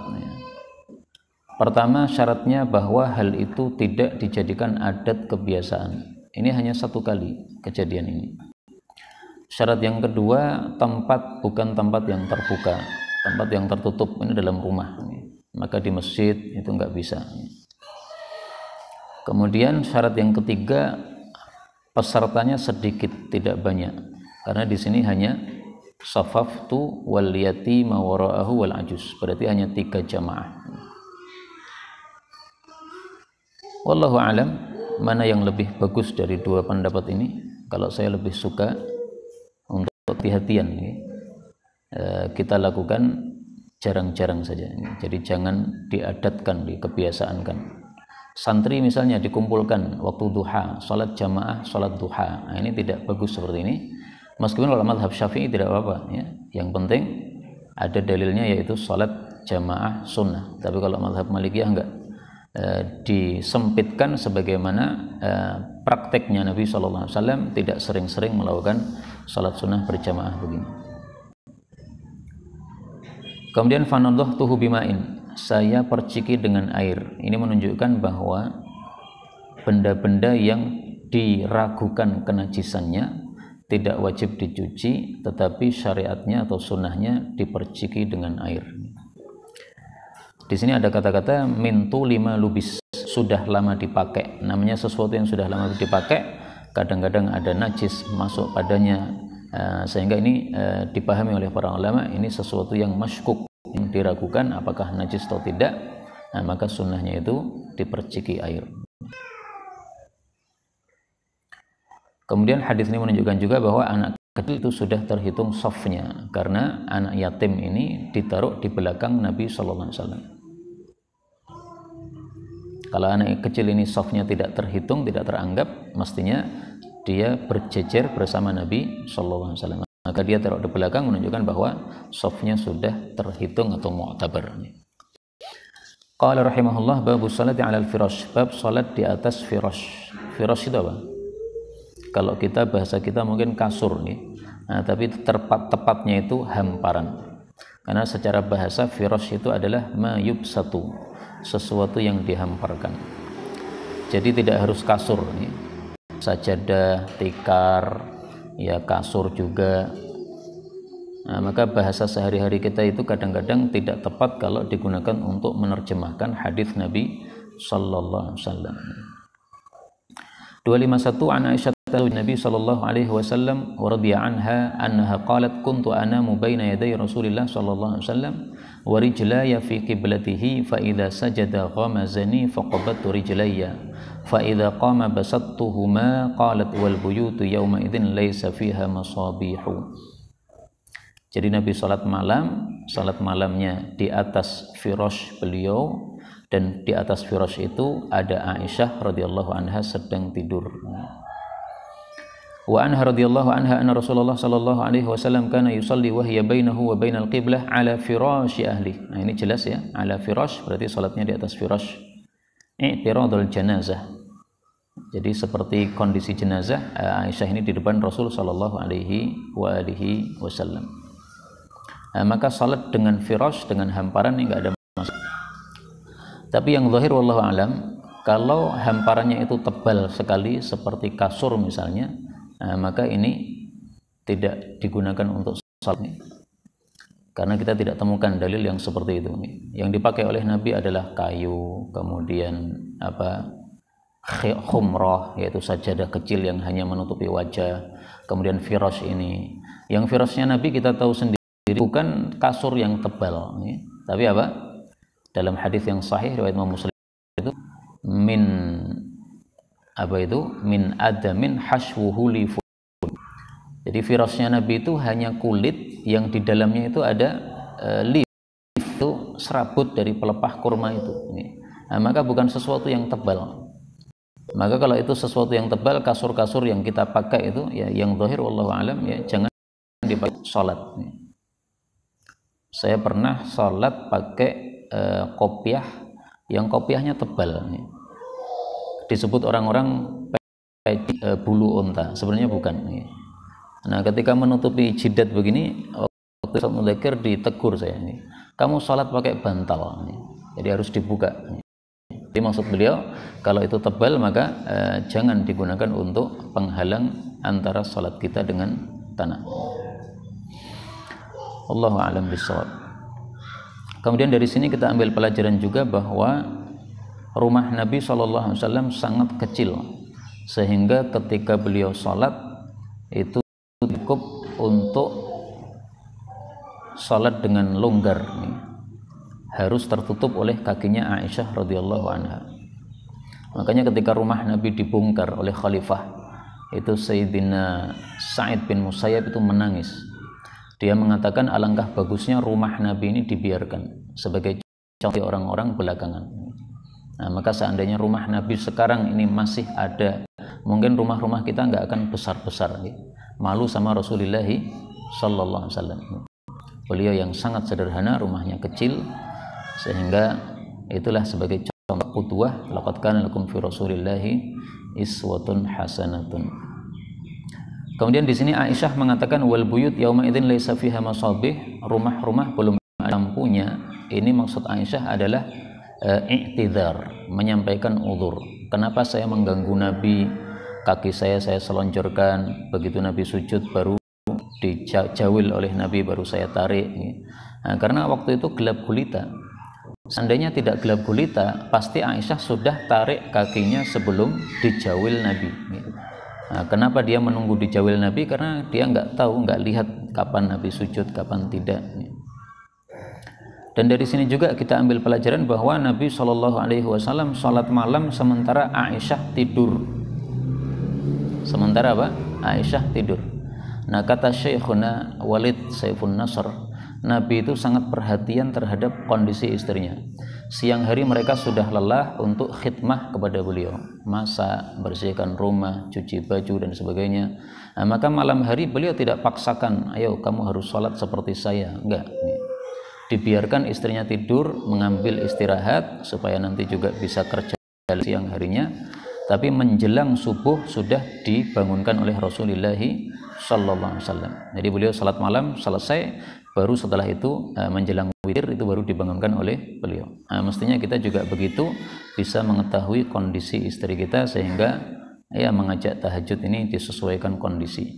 Pertama, syaratnya bahwa hal itu tidak dijadikan adat kebiasaan. Ini hanya 1 kali kejadian ini. Syarat yang kedua, tempat bukan tempat yang terbuka, tempat yang tertutup, ini dalam rumah. Maka di masjid itu enggak bisa. Kemudian syarat yang ketiga, pesertanya sedikit, tidak banyak. Karena di sini hanya safaftu wal yatima wara'ahu wal ajuz. Berarti hanya 3 jamaah. Wallahu a'lam, mana yang lebih bagus dari 2 pendapat ini? Kalau saya lebih suka untuk hati-hatian, kita lakukan jarang-jarang saja. Jadi jangan diadatkan, dikebiasaankan. Santri misalnya dikumpulkan waktu duha, salat jamaah, salat duha. Ini tidak bagus seperti ini. Meskipun kalau mazhab Syafi'i tidak apa-apa, ya. Yang penting ada dalilnya, yaitu salat jamaah sunnah. Tapi kalau mazhab Malikiyah enggak. Disempitkan sebagaimana prakteknya Nabi SAW, tidak sering-sering melakukan salat sunnah berjamaah begini. Kemudian fanadhtuhu bima'in, saya perciki dengan air. Ini menunjukkan bahwa benda-benda yang diragukan kenajisannya tidak wajib dicuci, tetapi syariatnya atau sunnahnya diperciki dengan air. Di sini ada kata-kata mintu 5 lubis, sudah lama dipakai. Namanya sesuatu yang sudah lama dipakai, kadang-kadang ada najis masuk padanya, sehingga ini dipahami oleh para ulama ini sesuatu yang masykuk, diragukan apakah najis atau tidak, nah, maka sunnahnya itu diperciki air. Kemudian hadis ini menunjukkan juga bahwa anak kecil itu sudah terhitung safnya, karena anak yatim ini ditaruh di belakang Nabi Sallallahu Alaihi Wasallam. Kalau anak kecil ini safnya tidak terhitung, tidak teranggap, mestinya dia berjejer bersama Nabi Sallallahu Alaihi Wasallam. Maka dia taruh di belakang menunjukkan bahwa safnya sudah terhitung atau mu'tabar. Qala rahimahullah babu salati 'alal firash, bab salat di atas firash. Firash itu apa? Kalau kita bahasa kita mungkin kasur nih. Nah, tapi tepatnya itu hamparan. Karena secara bahasa firash itu adalah ma yubsatu, sesuatu yang dihamparkan. Jadi tidak harus kasur nih. Sajadah, tikar, ya kasur juga. Nah, maka bahasa sehari-hari kita itu kadang-kadang tidak tepat kalau digunakan untuk menerjemahkan hadis Nabi sallallahu alaihi wasallam. 251 an Aisyah Nabi sallallahu alaihi wasallam wa radhiya anha annaha qalat kuntu anamu baina yaday Rasulillah sallallahu alaihi wasallam wa rijlaya fi qiblatihi fa idza sajada ghamazani faqabattu rijlayya fa idza qama basattuhuma qalat wal buyutu yawma idzin laysa fiha masabihu. Jadi Nabi salat malamnya di atas firash beliau, dan di atas firash itu ada Aisyah radhiyallahu anha sedang tidur. Wa anha radhiyallahu anha anna Rasulullah sallallahu alaihi wasallam kana yusalli wa hiya bainahu wa bainal qiblah ala firashi ahli. Nah, ini jelas ya, ala firash berarti salatnya di atas firash. I'tiradul janazah. Jadi seperti kondisi jenazah, Aisyah ini di depan Rasul sallallahu alaihi wasallam. Maka salat dengan firash, dengan hamparan ini enggak ada masalah. Tapi yang zahir wallahu alam, kalau hamparannya itu tebal sekali seperti kasur misalnya, maka ini tidak digunakan untuk salat. Karena kita tidak temukan dalil yang seperti itu. Yang dipakai oleh Nabi adalah kayu, kemudian khumrah, yaitu sajadah kecil yang hanya menutupi wajah, kemudian firash ini. Yang firashnya Nabi kita tahu sendiri bukan kasur yang tebal, tapi apa? Dalam hadis yang sahih riwayat Imam Muslim itu min adamin hashwuhu lifun. Jadi firashnya Nabi itu hanya kulit yang di dalamnya itu ada lif, itu serabut dari pelepah kurma itu. Nah, maka bukan sesuatu yang tebal. Maka kalau itu sesuatu yang tebal, kasur-kasur yang kita pakai itu ya, yang zahir wallahu alam ya, jangan dipakai salat. Saya pernah salat pakai kopiah yang kopiahnya tebal. Disebut orang-orang bulu unta, sebenarnya bukan. Nah, ketika menutupi jidat begini, waktu saya mudzakkir ditegur saya, kamu salat pakai bantal, jadi harus dibuka. Jadi maksud beliau, kalau itu tebal maka jangan digunakan untuk penghalang antara salat kita dengan tanah. Allahu a'lam bishawab. Kemudian dari sini kita ambil pelajaran juga bahwa rumah Nabi SAW sangat kecil, sehingga ketika beliau salat itu cukup untuk salat dengan longgar, harus tertutup oleh kakinya Aisyah radhiyallahu anha. Makanya ketika rumah Nabi dibongkar oleh khalifah, itu Sayyidina Sa'id bin Musayyab itu menangis. Dia mengatakan alangkah bagusnya rumah Nabi ini dibiarkan sebagai contoh orang-orang belakangan. Nah, maka seandainya rumah Nabi sekarang ini masih ada, mungkin rumah-rumah kita nggak akan besar-besar. Malu sama Rasulullah sallallahu alaihi wasallam. Beliau yang sangat sederhana, rumahnya kecil, sehingga itulah sebagai contoh qudwah. Laqad kana lakum fi Rasulillahi iswatun hasanatun. Kemudian di sini Aisyah mengatakan wal buyut yauma idzin laisa fiha masabih, rumah-rumah belum ada lampunya. Ini maksud Aisyah adalah i'tidhar, menyampaikan uzur. Kenapa saya mengganggu Nabi? Kaki saya selonjorkan, begitu Nabi sujud baru dijawil oleh Nabi, baru saya tarik. Nah, karena waktu itu gelap gulita. Seandainya tidak gelap gulita, pasti Aisyah sudah tarik kakinya sebelum dijawil Nabi. Nah, kenapa dia menunggu dijawil Nabi? Karena dia nggak tahu, nggak lihat kapan Nabi sujud, kapan tidak. Dan dari sini juga kita ambil pelajaran bahwa Nabi SAW sholat malam sementara Aisyah tidur. Sementara apa? Aisyah tidur. Nah, kata Syekhuna Walid Saifun Nasr, Nabi itu sangat perhatian terhadap kondisi istrinya. Siang hari mereka sudah lelah untuk khidmah kepada beliau, masak, bersihkan rumah, cuci baju dan sebagainya. Nah, maka malam hari beliau tidak paksakan, ayo kamu harus sholat seperti saya. Enggak. Dibiarkan istrinya tidur, mengambil istirahat supaya nanti juga bisa kerja siang harinya. Tapi menjelang subuh sudah dibangunkan oleh Rasulullah sallallahu alaihi wasallam. Jadi beliau salat malam selesai, baru setelah itu menjelang witir itu baru dibangunkan oleh beliau. Nah, mestinya kita juga begitu, bisa mengetahui kondisi istri kita sehingga ya mengajak tahajud ini disesuaikan kondisi.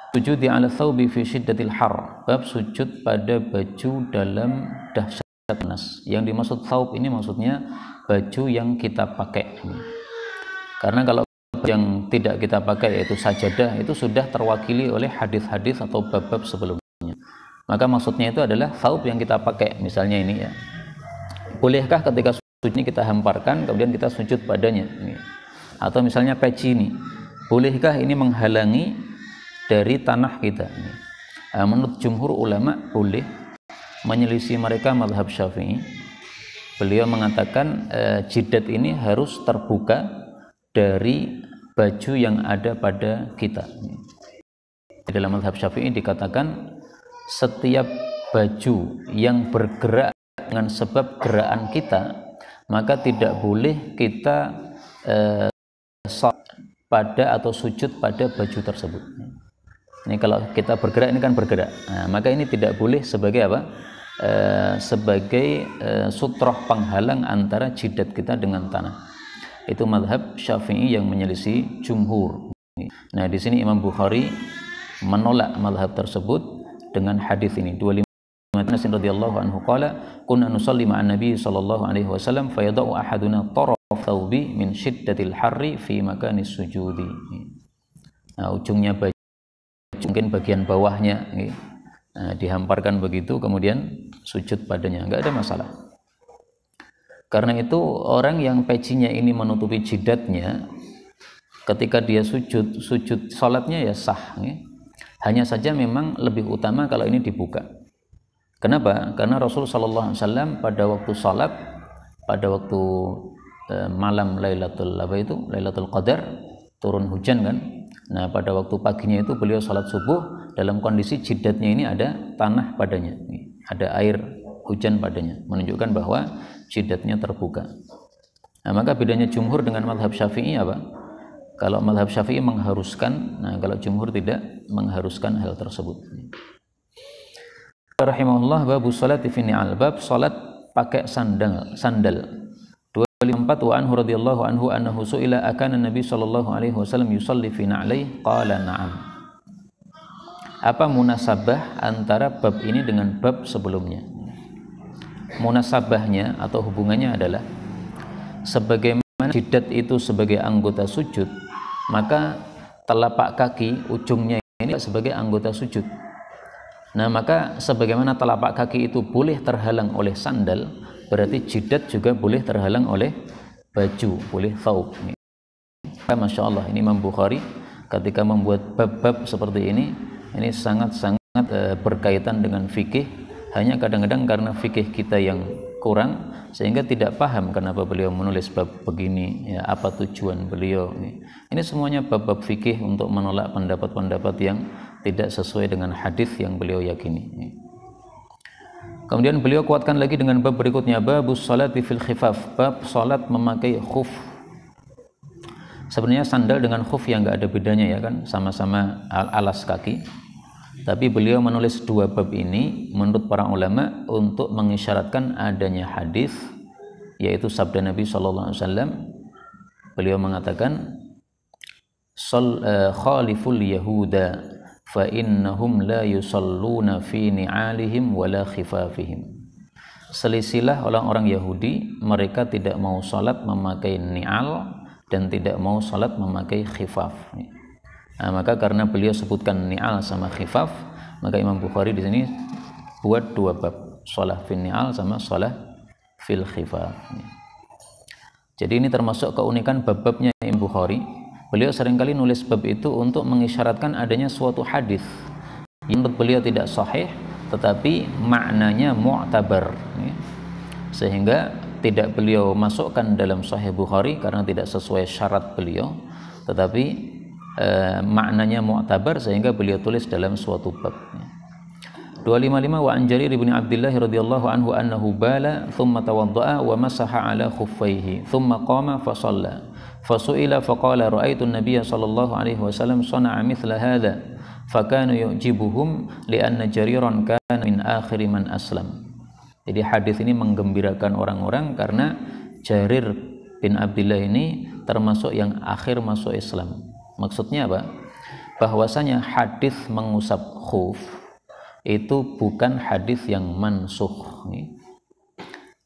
Sujud ala thawbi fi syiddatil har, bab sujud pada baju dalam dahsyat panas. Yang dimaksud thawb ini maksudnya baju yang kita pakai. Karena kalau yang tidak kita pakai yaitu sajadah itu sudah terwakili oleh hadis-hadis atau bab-bab sebelumnya. Maka maksudnya itu adalah thawb yang kita pakai. Misalnya ini ya, bolehkah ketika sujud ini kita hamparkan kemudian kita sujud padanya? Atau misalnya peci ini, bolehkah ini menghalangi dari tanah kita? Menurut jumhur ulama boleh, menyelisih mereka mazhab Syafi'i. Beliau mengatakan jidat ini harus terbuka dari baju yang ada pada kita. Di dalam mazhab Syafi'i dikatakan setiap baju yang bergerak dengan sebab gerakan kita, maka tidak boleh kita pada atau sujud pada baju tersebut. Ini kalau kita bergerak ini kan bergerak. Nah, maka ini tidak boleh sebagai apa? Sebagai sutroh penghalang antara jidat kita dengan tanah. Itu mazhab Syafi'i yang menyelisih jumhur. Nah, di sini Imam Bukhari menolak mazhab tersebut dengan hadis ini. 25 Anas radhiyallahu anhu qala kunna nusalli ma'an nabi sallallahu alaihi wasallam fayadau ahaduna taraf thawbi min shiddatil harri fi makanis sujudi. Nah, ujungnya baju, mungkin bagian bawahnya dihamparkan begitu kemudian sujud padanya, enggak ada masalah. Karena itu orang yang pecinya ini menutupi jidatnya, ketika dia sujud salatnya ya sah. Hanya saja memang lebih utama kalau ini dibuka. Kenapa? Karena Rasul sallallahu alaihi wasallam pada waktu salat, pada waktu malam Lailatul Qadar, turun hujan kan. Nah, pada waktu paginya itu beliau salat subuh dalam kondisi jidatnya ini ada tanah padanya, ada air hujan padanya, menunjukkan bahwa jidatnya terbuka. Nah, maka bedanya jumhur dengan mazhab Syafi'i apa? Kalau mazhab Syafi'i mengharuskan, nah kalau jumhur tidak mengharuskan hal tersebut. Rahimahullah, babu salati fi ni'al, bab salat pakai sandal. 254 wa anhu radhiyallahu anhu annahu su'ila akana Nabi sallallahu alaihi wasallam yusalli fi na'lai qala na'am. Apa munasabah antara bab ini dengan bab sebelumnya? Munasabahnya atau hubungannya adalah sebagaimana jidat itu sebagai anggota sujud, maka telapak kaki ujungnya ini sebagai anggota sujud. Nah, maka sebagaimana telapak kaki itu boleh terhalang oleh sandal, berarti jidat juga boleh terhalang oleh baju, boleh thawb. Masya Allah, ini Imam Bukhari ketika membuat bab-bab seperti ini sangat-sangat berkaitan dengan fikih. Hanya kadang-kadang karena fikih kita yang kurang sehingga tidak paham kenapa beliau menulis bab begini, ya, apa tujuan beliau. Ini semuanya bab-bab fikih untuk menolak pendapat-pendapat yang tidak sesuai dengan hadis yang beliau yakini. Kemudian beliau kuatkan lagi dengan bab berikutnya, babus salati fil khifaf, bab salat memakai khuf. Sebenarnya sandal dengan khuf yang enggak ada bedanya ya kan, sama-sama alas kaki. Tapi beliau menulis dua bab ini menurut para ulama untuk mengisyaratkan adanya hadis, yaitu sabda Nabi sallallahu alaihi wasallam. Beliau mengatakan khaliful yahuda fa innahum la yusalluna fi ni'alihim wala khifafihim. Selisilah orang-orang Yahudi, mereka tidak mau salat memakai ni'al dan tidak mau salat memakai khifaf. Nah, maka karena beliau sebutkan ni'al sama khifaf, maka Imam Bukhari di sini buat dua bab. shalah fil ni'al sama shalah fil khifaf. Jadi ini termasuk keunikan bab-babnya Imam Bukhari. Beliau seringkali nulis bab itu untuk mengisyaratkan adanya suatu hadis yang menurut beliau tidak sahih tetapi maknanya mu'tabar, sehingga tidak beliau masukkan dalam Sahih Bukhari karena tidak sesuai syarat beliau, tetapi maknanya mu'tabar sehingga beliau tulis dalam suatu bab. 255 wa an Jarir bin Abdullah radhiyallahu anhu annahu bala thumma tawadda'a wa masaha ala khuffaihi thumma qama fa shalla fasu'ila faqala ra'aitu an-nabiyya sallallahu alaihi wasallam sana'a mithla hadha fakana yu'jibuhum li'anna Jariran kana min akhir man aslam. Jadi hadis ini menggembirakan orang-orang karena Jarir bin Abdullah ini termasuk yang akhir masuk Islam. Maksudnya apa? Bahwasanya hadis mengusap khuf itu bukan hadis yang mansukh.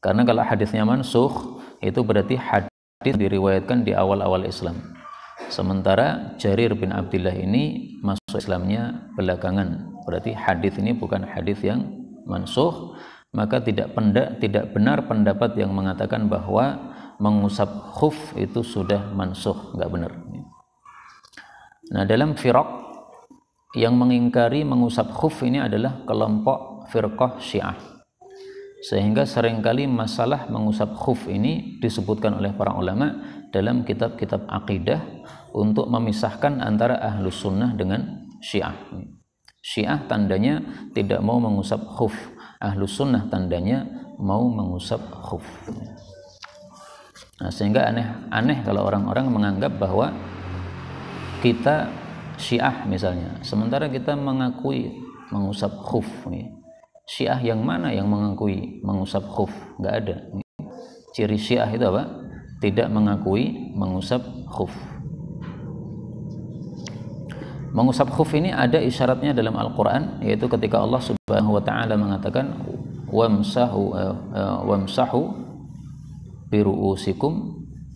Karena kalau hadisnya mansukh itu berarti hadis diriwayatkan di awal-awal Islam. Sementara Jarir bin Abdullah ini masuk Islamnya belakangan. Berarti hadis ini bukan hadis yang mansukh, maka tidak benar pendapat yang mengatakan bahwa mengusap khuf itu sudah mansukh, enggak benar. Nah, dalam firaq yang mengingkari mengusap khuf ini adalah kelompok firqah Syiah. Sehingga seringkali masalah mengusap khuf ini disebutkan oleh para ulama dalam kitab-kitab akidah untuk memisahkan antara ahlus sunnah dengan Syiah. Syiah tandanya tidak mau mengusap khuf, ahlus sunnah tandanya mau mengusap khuf. Nah, sehingga aneh kalau orang-orang menganggap bahwa kita Syiah misalnya, sementara kita mengakui mengusap khuf. Syiah yang mana yang mengakui mengusap khuf? Nggak ada. Ciri Syiah itu apa? Tidak mengakui mengusap khuf. Mengusap khuf ini ada isyaratnya dalam Al-Quran, yaitu ketika Allah Subhanahu wa ta'ala mengatakan wamsahu biru'usikum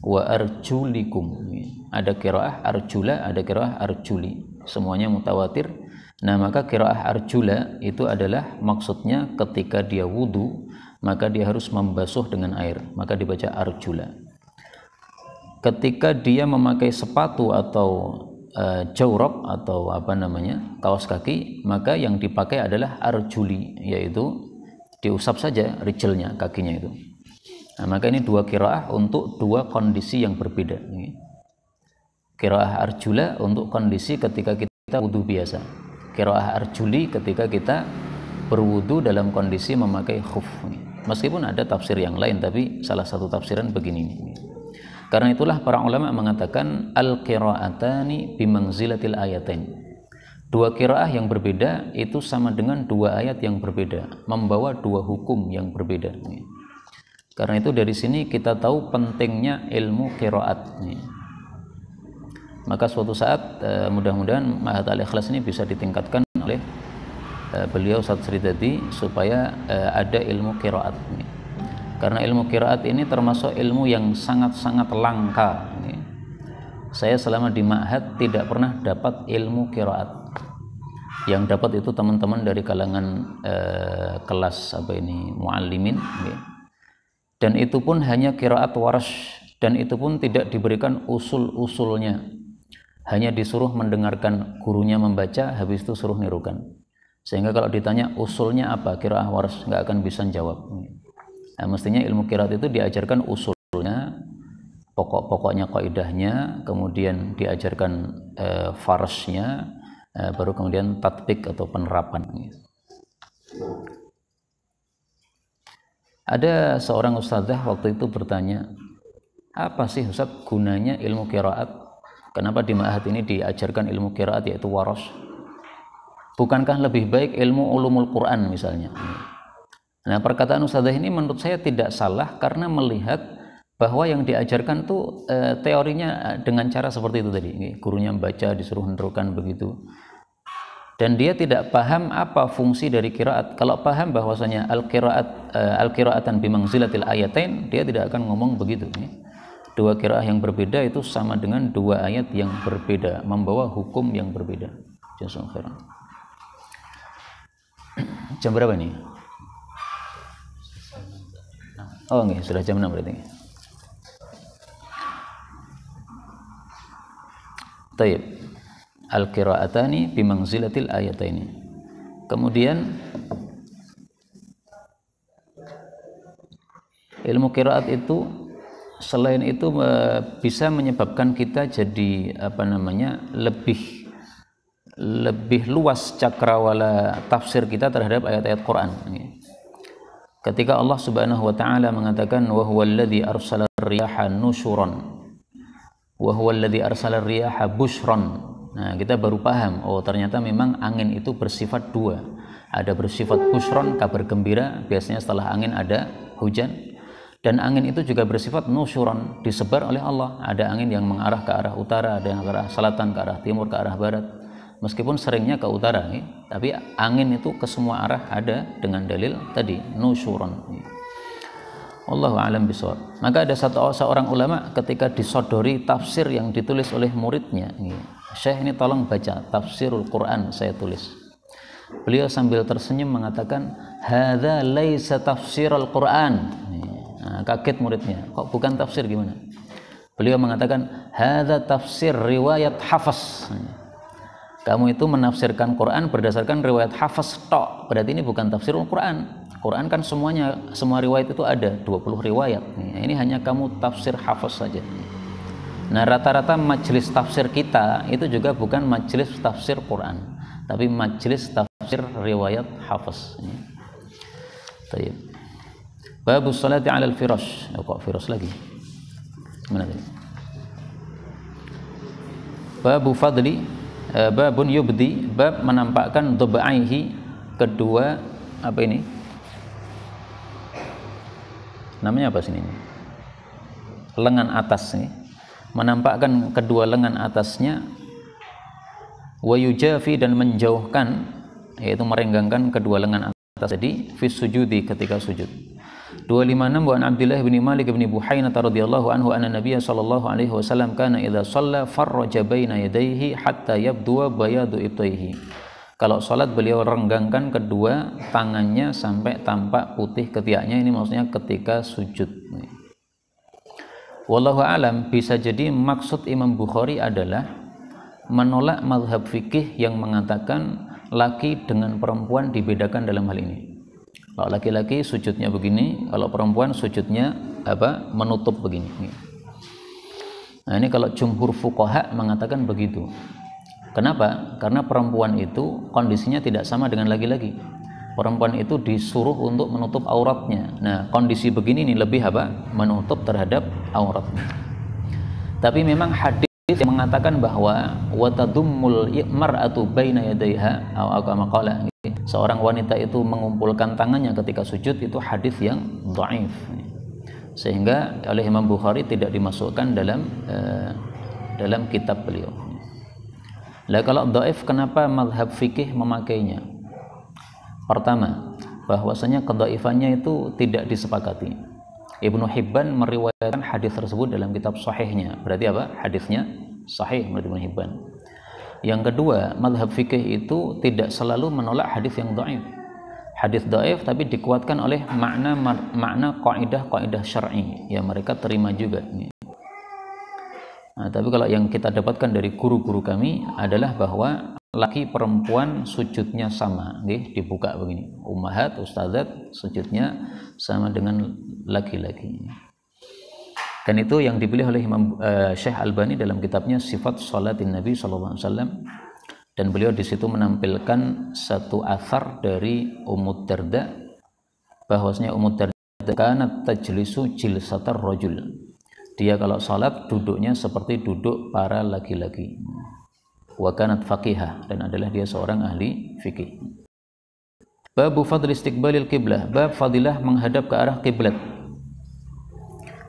wa arjulikum. Ada qiraah arjula, ada qiraah arjuli, semuanya mutawatir. Nah, maka qiraah arjula itu adalah maksudnya ketika dia wudu maka dia harus membasuh dengan air, maka dibaca arjula. Ketika dia memakai sepatu atau jawrab atau kaos kaki, maka yang dipakai adalah arjuli, yaitu diusap saja rijelnya, kakinya itu. Nah, maka ini dua qiraah untuk dua kondisi yang berbeda. Qiraah arjula untuk kondisi ketika kita wudu biasa. Qiraah arjuli ketika kita berwudu dalam kondisi memakai khuf. Meskipun ada tafsir yang lain, tapi salah satu tafsiran begini. Karena itulah para ulama mengatakan al-qiraatani bimanzilatil ayatain. Dua qiraah yang berbeda itu sama dengan dua ayat yang berbeda, membawa dua hukum yang berbeda. Karena itu dari sini kita tahu pentingnya ilmu qiraat. Maka suatu saat mudah-mudahan Ma'had Al-Ikhlas ini bisa ditingkatkan oleh beliau Ustaz Ridadi supaya ada ilmu qiraat. Karena ilmu qiraat ini termasuk ilmu yang sangat-sangat langka. Saya selama di Ma'had tidak pernah dapat ilmu qiraat. Yang dapat itu teman-teman dari kalangan kelas muallimin. Dan itu pun hanya qiraat Warsh, dan itu pun tidak diberikan usul-usulnya. Hanya disuruh mendengarkan gurunya membaca, habis itu suruh nirukan. Sehingga kalau ditanya usulnya apa, qiraah Warsh, nggak akan bisa jawab. Nah, mestinya ilmu qiraat itu diajarkan usulnya, pokok-pokoknya kaidahnya, kemudian diajarkan farshnya, baru kemudian tatbik atau penerapan. Ada seorang ustadzah waktu itu bertanya, apa sih Ustaz gunanya ilmu qiraat? Kenapa di Ma'had ini diajarkan ilmu qiraat yaitu Warsh? Bukankah lebih baik ilmu ulumul Quran misalnya? Nah, perkataan ustadzah ini menurut saya tidak salah karena melihat bahwa yang diajarkan tuh teorinya dengan cara seperti itu tadi. Gurunya membaca, disuruh menerukan begitu. Dan dia tidak paham apa fungsi dari qiraat. Kalau paham bahwasanya al-qiraatan bimanzilatil ayatain, dia tidak akan ngomong begitu. Dua qiraah yang berbeda itu sama dengan dua ayat yang berbeda, membawa hukum yang berbeda. Jazakallahu khairan. Jam berapa nih? Oh nggih, sudah jam 6 berarti. Taib. Al-qira'atani bi manzilatil ayataini. Kemudian ilmu qiraat itu selain itu bisa menyebabkan kita jadi lebih luas cakrawala tafsir kita terhadap ayat-ayat Quran. Ketika Allah Subhanahu wa taala mengatakan wa huwallazi arsala riyaha nusyuran wa huwallazi arsala riyaha busyran. Nah, kita baru paham, oh ternyata memang angin itu bersifat dua. Ada bersifat busyran, kabar gembira, biasanya setelah angin ada hujan. Dan angin itu juga bersifat nusyuran, disebar oleh Allah. Ada angin yang mengarah ke arah utara, ada yang ke arah selatan, ke arah timur, ke arah barat. Meskipun seringnya ke utara, tapi angin itu ke semua arah ada dengan dalil tadi nusyuran. Wallahu a'lam bishawab. Maka ada seorang ulama ketika disodori tafsir yang ditulis oleh muridnya, Syekh ini tolong baca tafsirul Quran saya tulis. Beliau sambil tersenyum mengatakan, hadza laisa tafsirul Quran. Nah, kaget muridnya, kok bukan tafsir gimana? Beliau mengatakan, hadza tafsir riwayat Hafs. Kamu itu menafsirkan Quran berdasarkan riwayat Hafs tok. Berarti ini bukan tafsirul Quran. Quran kan semua riwayat itu ada 20 riwayat. Ini hanya kamu tafsir Hafs saja. Nah, rata-rata majelis tafsir kita itu juga bukan majelis tafsir Quran, tapi majelis tafsir riwayat Hafs. Baik. Babu salati 'alal firash. Kok firash lagi? Mana tadi? Babu fadli, babun yubdi, bab menampakkan dhubaihi, kedua apa ini? Namanya apa sini? Lengan atas nih. Menampakkan kedua lengan atasnya, wa yujafi, dan menjauhkan, yaitu merenggangkan kedua lengan atas tadi, fi sujudi, ketika sujud. 256 wa an Abdullah bin Malik bin Buhainah radhiyallahu anhu anna Nabiy sallallahu alaihi wasallam kana idza shalla farraja baina yadayhi hatta yabdu bayadu ibtayhi. Kalau salat beliau renggangkan kedua tangannya sampai tampak putih ketiaknya. Ini maksudnya ketika sujud. Wallahu alam, bisa jadi maksud Imam Bukhari adalah menolak mazhab fikih yang mengatakan laki dengan perempuan dibedakan dalam hal ini. Kalau laki-laki sujudnya begini, kalau perempuan sujudnya menutup begini. Nah, ini kalau jumhur fuqaha mengatakan begitu. Kenapa? Karena perempuan itu kondisinya tidak sama dengan laki-laki. Perempuan itu disuruh untuk menutup auratnya. Nah, kondisi begini ini lebih menutup terhadap auratnya. Tapi memang hadis yang mengatakan bahwa watadummul mar'atu baina yadayha atau kama qala, seorang wanita itu mengumpulkan tangannya ketika sujud, itu hadis yang dhaif. Sehingga oleh Imam Bukhari tidak dimasukkan dalam kitab beliau. Lah kalau dhaif, kenapa mazhab fikih memakainya? Pertama, bahwasanya kedhaifannya itu tidak disepakati. Ibnu Hibban meriwayatkan hadis tersebut dalam kitab sahihnya. Berarti apa? Hadisnya sahih menurut Ibnu Hibban. Yang kedua, mazhab fikih itu tidak selalu menolak hadis yang dhaif. Hadis dhaif tapi dikuatkan oleh makna kaidah syar'i yang mereka terima juga. Nah, tapi kalau yang kita dapatkan dari guru-guru kami adalah bahwa laki perempuan sujudnya sama, dibuka begini. Ummahat, ustadzat sujudnya sama dengan laki-laki. Dan itu yang dipilih oleh Imam Syekh Albani dalam kitabnya Sifat Salatin Nabi sallallahu alaihi wasallam, dan beliau di situ menampilkan satu athar dari Ummu Darda, bahwasanya Ummu Darda kanat tajlisu jilsatar rajul. Dia kalau salat duduknya seperti duduk para laki-laki. Wa kanat faqihah, dan adalah dia seorang ahli fikih. Babu fadli istiqbalil qiblah, bab fadilah menghadap ke arah kiblat.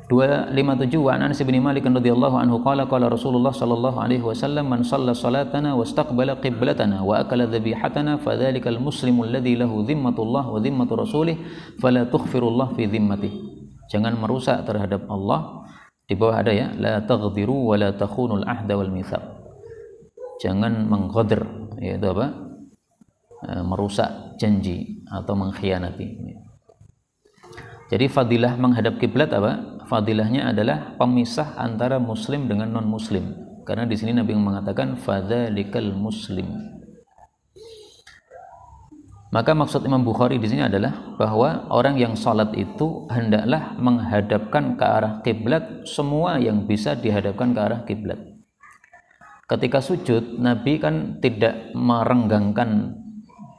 257 wa an Anas bin Malik radhiyallahu anhu qala qala Rasulullah sallallahu alaihi wasallam man shalla salatana wastaqbala qiblatana wa akala dhabihatana fadzalikal muslimul ladzi lahu dhimmatullah wa dhimmatu rasulih fala tughfirullah fi dhimmatihi. Jangan merusak terhadap Allah. Di bawah ada ya, la taghdiru wa la takhunul ahda wal mitsaq. Jangan mengghadr, yaitu merusak janji atau mengkhianati. Jadi fadilah menghadap kiblat apa? Fadilahnya adalah pemisah antara muslim dengan non muslim. Karena di sini Nabi mengatakan fadzalikal muslim. Maka maksud Imam Bukhari di sini adalah bahwa orang yang salat itu hendaklah menghadapkan ke arah kiblat semua yang bisa dihadapkan ke arah kiblat. Ketika sujud, Nabi kan tidak merenggangkan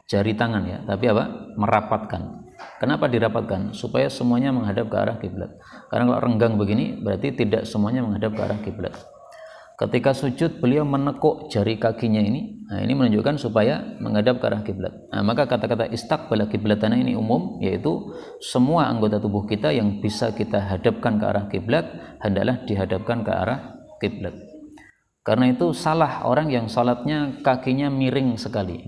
jari tangan ya, tapi apa? Merapatkan. Kenapa dirapatkan? Supaya semuanya menghadap ke arah kiblat. Karena kalau renggang begini berarti tidak semuanya menghadap ke arah kiblat. Ketika sujud beliau menekuk jari kakinya ini. Nah, ini menunjukkan supaya menghadap ke arah kiblat. Nah, maka kata-kata istaqbala qiblatana ini umum, yaitu semua anggota tubuh kita yang bisa kita hadapkan ke arah kiblat hendaklah dihadapkan ke arah kiblat. Karena itu salah orang yang salatnya kakinya miring sekali.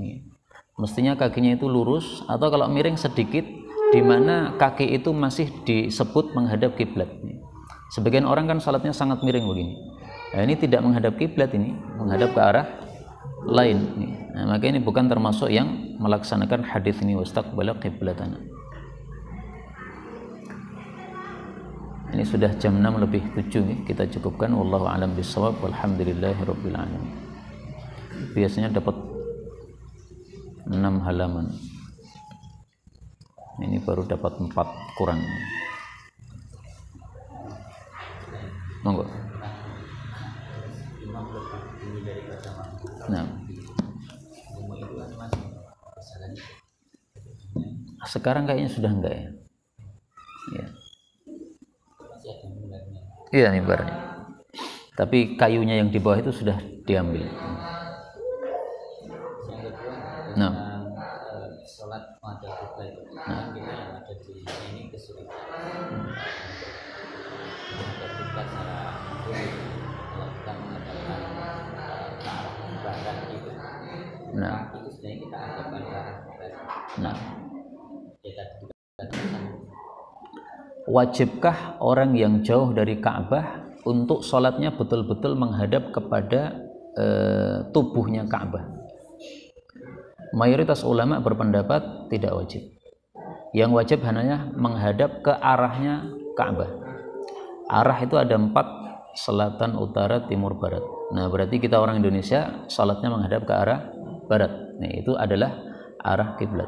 Mestinya kakinya itu lurus, atau kalau miring sedikit di mana kaki itu masih disebut menghadap kiblat. Sebagian orang kan salatnya sangat miring begini. Nah, ini tidak menghadap kiblat, ini menghadap ke arah lain. Nah, maka ini bukan termasuk yang melaksanakan hadis ini wastaqbala qiblatana. Ini sudah jam 6 lebih 7 nih. Kita cukupkan. Wallahu a'lam bishawab. Walhamdulillahirabbil alamin. Biasanya dapat 6 halaman. Ini baru dapat 4 kurang. Monggo. Nah, sekarang kayaknya sudah enggak ya? Ya. Iya nih barangnya. Tapi kayunya yang di bawah itu sudah diambil. Nah, sholat menghadap kiblat itu kita yang ada di sini kesulitan. Menghadap kiblat secara kalau kita menghadapkan ke arah barat itu. Nah, itu sebenarnya kita hadapkan ke arah kiblat. Nah, wajibkah orang yang jauh dari Ka'bah untuk sholatnya betul-betul menghadap kepada tubuhnya Ka'bah? Mayoritas ulama berpendapat tidak wajib. Yang wajib hanya menghadap ke arahnya Ka'bah. Arah itu ada 4, selatan, utara, timur, barat. Nah, berarti kita orang Indonesia sholatnya menghadap ke arah barat. Nah, itu adalah arah kiblat.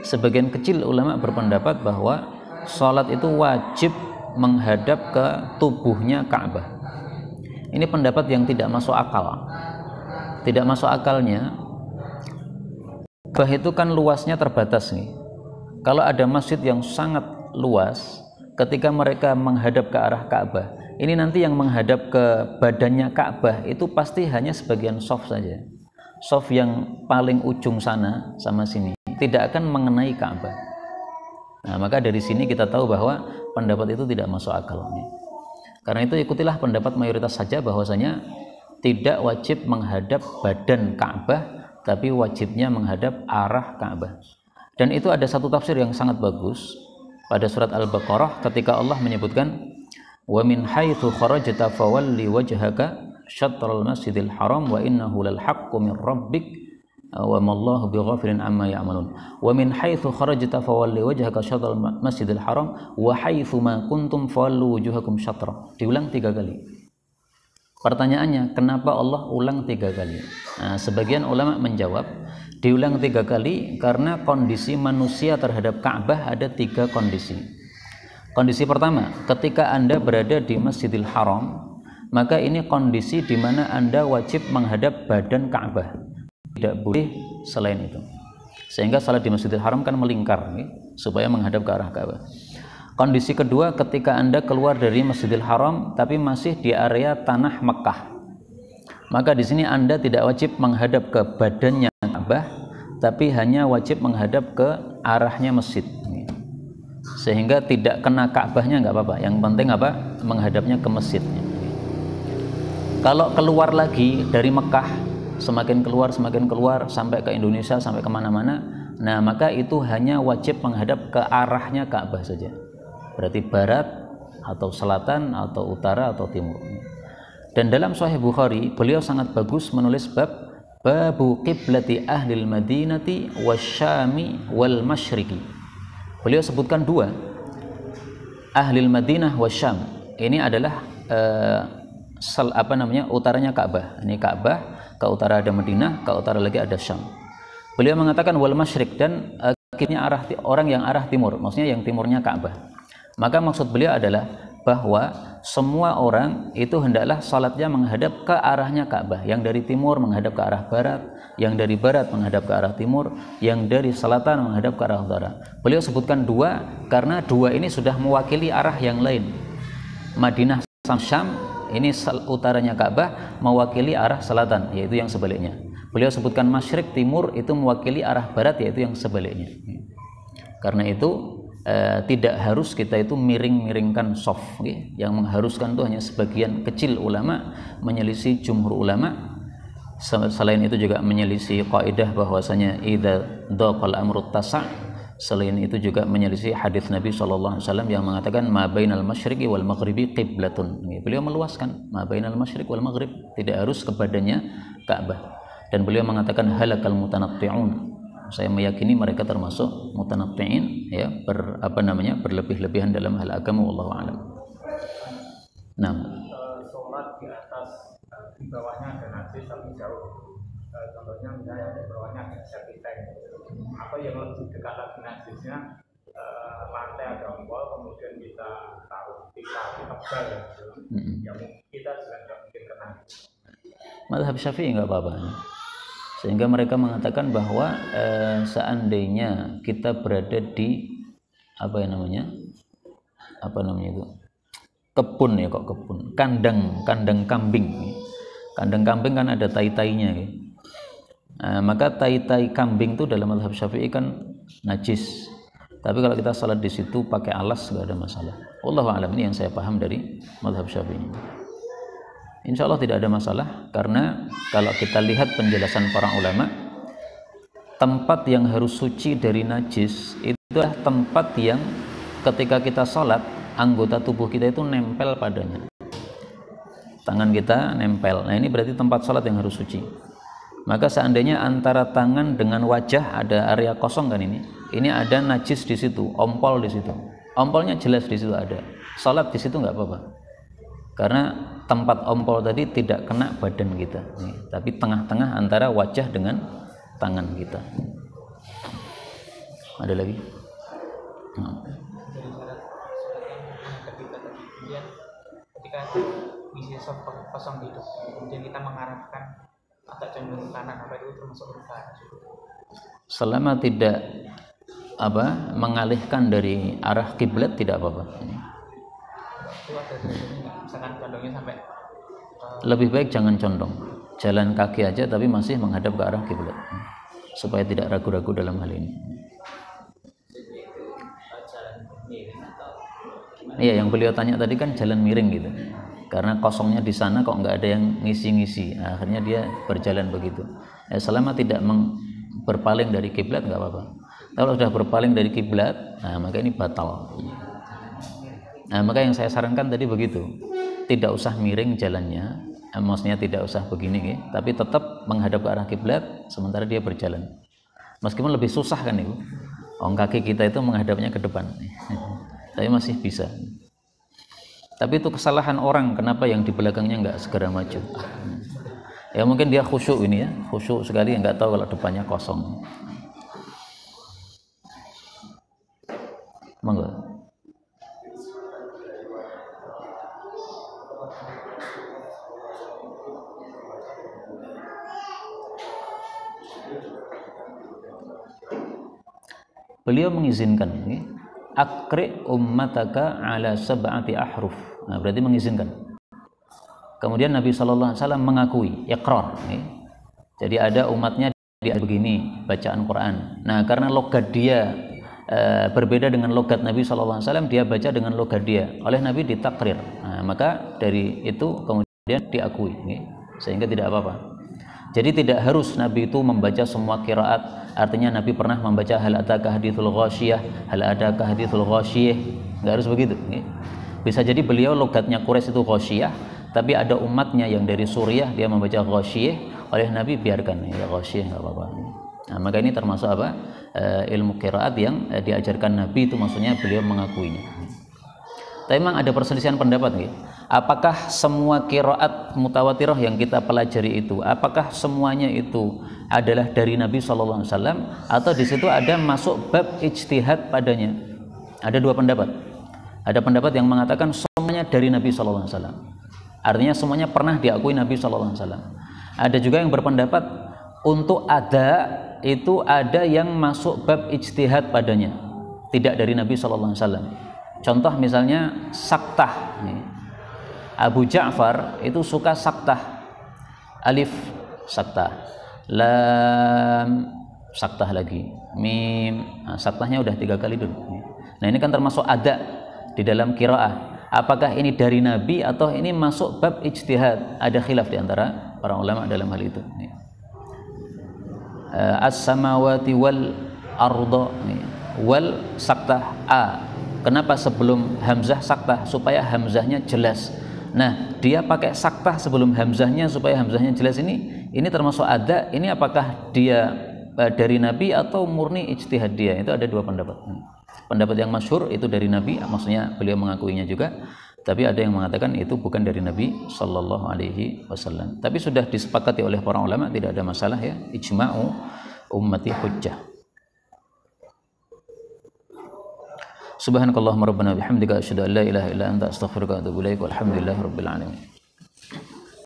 Sebagian kecil ulama berpendapat bahwa sholat itu wajib menghadap ke tubuhnya Ka'bah. Ini pendapat yang tidak masuk akal. Tidak masuk akalnya, Ka'bah itu kan luasnya terbatas nih. Kalau ada masjid yang sangat luas, ketika mereka menghadap ke arah Ka'bah, ini nanti yang menghadap ke badannya Ka'bah itu pasti hanya sebagian shaf saja. Shaf yang paling ujung sana sama sini tidak akan mengenai Ka'bah. Nah, maka dari sini kita tahu bahwa pendapat itu tidak masuk akal. Karena itu ikutilah pendapat mayoritas saja bahwasanya tidak wajib menghadap badan Ka'bah, tapi wajibnya menghadap arah Ka'bah. Dan itu ada satu tafsir yang sangat bagus pada surat Al-Baqarah ketika Allah menyebutkan wa min haitsu kharajta fawalli wajhaka syatral masjidil haram wa innahu lal haqqu min rabbik wa mallahu bighafilin amma ya'malun. Wa min haitsu kharajta fawalli wajhaka syatral masjidil haram wa haitsu ma kuntum fawallu wujuhakum syatra. Diulang 3 kali. Pertanyaannya, kenapa Allah ulang 3 kali? Nah, sebagian ulama menjawab, diulang 3 kali karena kondisi manusia terhadap Ka'bah ada 3 kondisi. Kondisi pertama, ketika Anda berada di Masjidil Haram, maka ini kondisi di mana Anda wajib menghadap badan Ka'bah. Tidak boleh selain itu. Sehingga salat di Masjidil Haram kan melingkar supaya menghadap ke arah Ka'bah. Kondisi kedua, ketika Anda keluar dari Masjidil Haram tapi masih di area tanah Mekah, maka di sini Anda tidak wajib menghadap ke badannya Ka'bah, tapi hanya wajib menghadap ke arahnya masjid. Sehingga tidak kena Ka'bahnya nggak apa-apa. Yang penting apa? Menghadapnya ke masjidnya. Kalau keluar lagi dari Mekah, semakin keluar sampai ke Indonesia, sampai kemana-mana, nah maka itu hanya wajib menghadap ke arahnya Ka'bah saja. Berarti barat atau selatan atau utara atau timur. Dan dalam Sahih Bukhari beliau sangat bagus menulis babu qiblati ahlil madinati wasyami wal masyriqi. Beliau sebutkan 2. ahlil Madinah wa Syam. Ini adalah utaranya Ka'bah. Ini Ka'bah, ke utara ada Madinah, ke utara lagi ada Syam. Beliau mengatakan wal masyriq, dan akhirnya orang yang arah timur, maksudnya yang timurnya Ka'bah. Maka maksud beliau adalah bahwa semua orang itu hendaklah salatnya menghadap ke arahnya Ka'bah. Yang dari timur menghadap ke arah barat, yang dari barat menghadap ke arah timur, yang dari selatan menghadap ke arah utara. Beliau sebutkan dua karena dua ini sudah mewakili arah yang lain. Madinah sama Syam, ini utaranya Ka'bah mewakili arah selatan, yaitu yang sebaliknya. Beliau sebutkan masyriq, timur, itu mewakili arah barat, yaitu yang sebaliknya. Karena itu tidak harus kita itu miring-miringkan shaf, yang mengharuskan itu hanya sebagian kecil ulama menyelisih jumhur ulama. Selain itu juga menyelisih kaidah bahwasanya idza dhaqal amru tasa'. Selain itu juga menyelisih hadis Nabi SAW yang mengatakan ma bainal masyriqi wal maghribi qiblatun. Beliau meluaskan ma bainal masyriq wal maghrib, tidak harus kepadanya Ka'bah. Dan beliau mengatakan halakal mutanatti'un. Saya meyakini mereka termasuk mutanatti'in, ya, berlebih-lebihan dalam hal agama, wallahu a'lam. Nah, sholat di atas, di bawahnya ada najis tapi jauh. Contohnya misalnya di bawahnya ada septic, apa yang lebih dekat lagi najisnya, lantai ada ompol, kemudian kita taruh tebal, ya kita juga tidak mungkin kena. Mazhab Syafi'i nggak apa-apa. Sehingga mereka mengatakan bahwa seandainya kita berada di kebun, ya kok kebun, kandang kambing. Kandang kambing kan ada tai-tainya, ya. Maka tai-tai kambing itu dalam mazhab Syafi'i kan najis. Tapi kalau kita salat di situ pakai alas nggak ada masalah. Wallahu a'lam, ini yang saya paham dari mazhab Syafi'i. Insya Allah tidak ada masalah, karena kalau kita lihat penjelasan para ulama, tempat yang harus suci dari najis itu adalah tempat yang ketika kita salat anggota tubuh kita itu nempel padanya. Tangan kita nempel. Nah, ini berarti tempat salat yang harus suci. Maka seandainya antara tangan dengan wajah ada area kosong kan ini ada najis di situ, ompol di situ. Ompolnya jelas di situ ada. Salat di situ nggak apa-apa. Karena tempat ompol tadi tidak kena badan kita, tapi tengah-tengah antara wajah dengan tangan kita. Ada lagi? Ketika misi kosong gitu, kemudian kita mengarahkan agak cenderung kanan, apa itu termasuk ruka? Selama tidak mengalihkan dari arah kiblat tidak apa-apa. Itu ada misalkan condongnya sampai lebih baik jangan condong, jalan kaki aja tapi masih menghadap ke arah kiblat supaya tidak ragu-ragu dalam hal ini. Iya, yang beliau tanya tadi kan jalan miring gitu, karena kosongnya di sana kok nggak ada yang ngisi-ngisi, akhirnya dia berjalan begitu. Selama tidak berpaling dari kiblat nggak apa-apa. Kalau sudah berpaling dari kiblat, maka ini batal. Maka yang saya sarankan tadi begitu, tidak usah miring jalannya, maksudnya tidak usah begini, tapi tetap menghadap ke arah kiblat sementara dia berjalan. Meskipun lebih susah kan itu, kaki kita itu menghadapnya ke depan, tapi masih bisa. Tapi itu kesalahan orang, kenapa yang di belakangnya nggak segera maju? Ya mungkin dia khusyuk ini, ya, khusyuk sekali, nggak tahu kalau depannya kosong. Monggo. Beliau mengizinkan, akri ummataka ala sab'ati ahruf. Nah, berarti mengizinkan. Kemudian Nabi SAW mengakui, iqrar. Jadi ada umatnya dia begini bacaan Quran. Nah, karena logat dia berbeda dengan logat Nabi SAW, dia baca dengan logat dia. Oleh Nabi ditakrir. Nah, maka dari itu kemudian diakui, sehingga tidak apa-apa. Jadi tidak harus Nabi itu membaca semua qiraat. Artinya Nabi pernah membaca hal ataka hadithul ghasyiyah, hal ataka hadithul ghasyiyah. Enggak harus begitu. Bisa jadi beliau logatnya Quraisy itu ghasyiyah, tapi ada umatnya yang dari Suriah dia membaca ghasyiyah, oleh Nabi biarkan ya ghasyiyah, enggak apa-apa. Nah, maka ini termasuk ilmu qiraat yang diajarkan Nabi itu, maksudnya beliau mengakuinya. Tapi memang ada perselisihan pendapat nih. Apakah semua qiraat mutawatirah yang kita pelajari itu, apakah semuanya itu adalah dari Nabi sallallahu alaihi wasallam atau di situ ada masuk bab ijtihad padanya? Ada dua pendapat. Ada pendapat yang mengatakan semuanya dari Nabi sallallahu alaihi wasallam. Artinya semuanya pernah diakui Nabi sallallahu alaihi wasallam. Ada juga yang berpendapat untuk ada itu ada yang masuk bab ijtihad padanya, tidak dari Nabi sallallahu alaihi wasallam. Contoh misalnya saktah. Abu Ja'far itu suka saktah. Alif saktah, lam saktah lagi, mim. Nah, saktahnya udah 3 kali dulu. Nah, ini kan termasuk ada di dalam qiraah. Apakah ini dari Nabi atau ini masuk bab ijtihad? Ada khilaf di antara para ulama dalam hal itu. As-samawati wal arda wal saktah a. Kenapa sebelum hamzah saktah? Supaya hamzahnya jelas. Nah, dia pakai saktah sebelum hamzahnya supaya hamzahnya jelas. Ini termasuk ada. Ini apakah dia dari Nabi atau murni ijtihad dia? Itu ada dua pendapat. Pendapat yang masyhur itu dari Nabi, maksudnya beliau mengakuinya juga. Tapi ada yang mengatakan itu bukan dari Nabi sallallahu alaihi wasallam. Tapi sudah disepakati oleh para ulama, tidak ada masalah ya. Ijma'u ummati hujjah. Subhanakallahumma rabbana bihamdika asyhadu an la ilaha illa anta astaghfiruka wa atubu ilaik. Walhamdulillahirabbil alamin.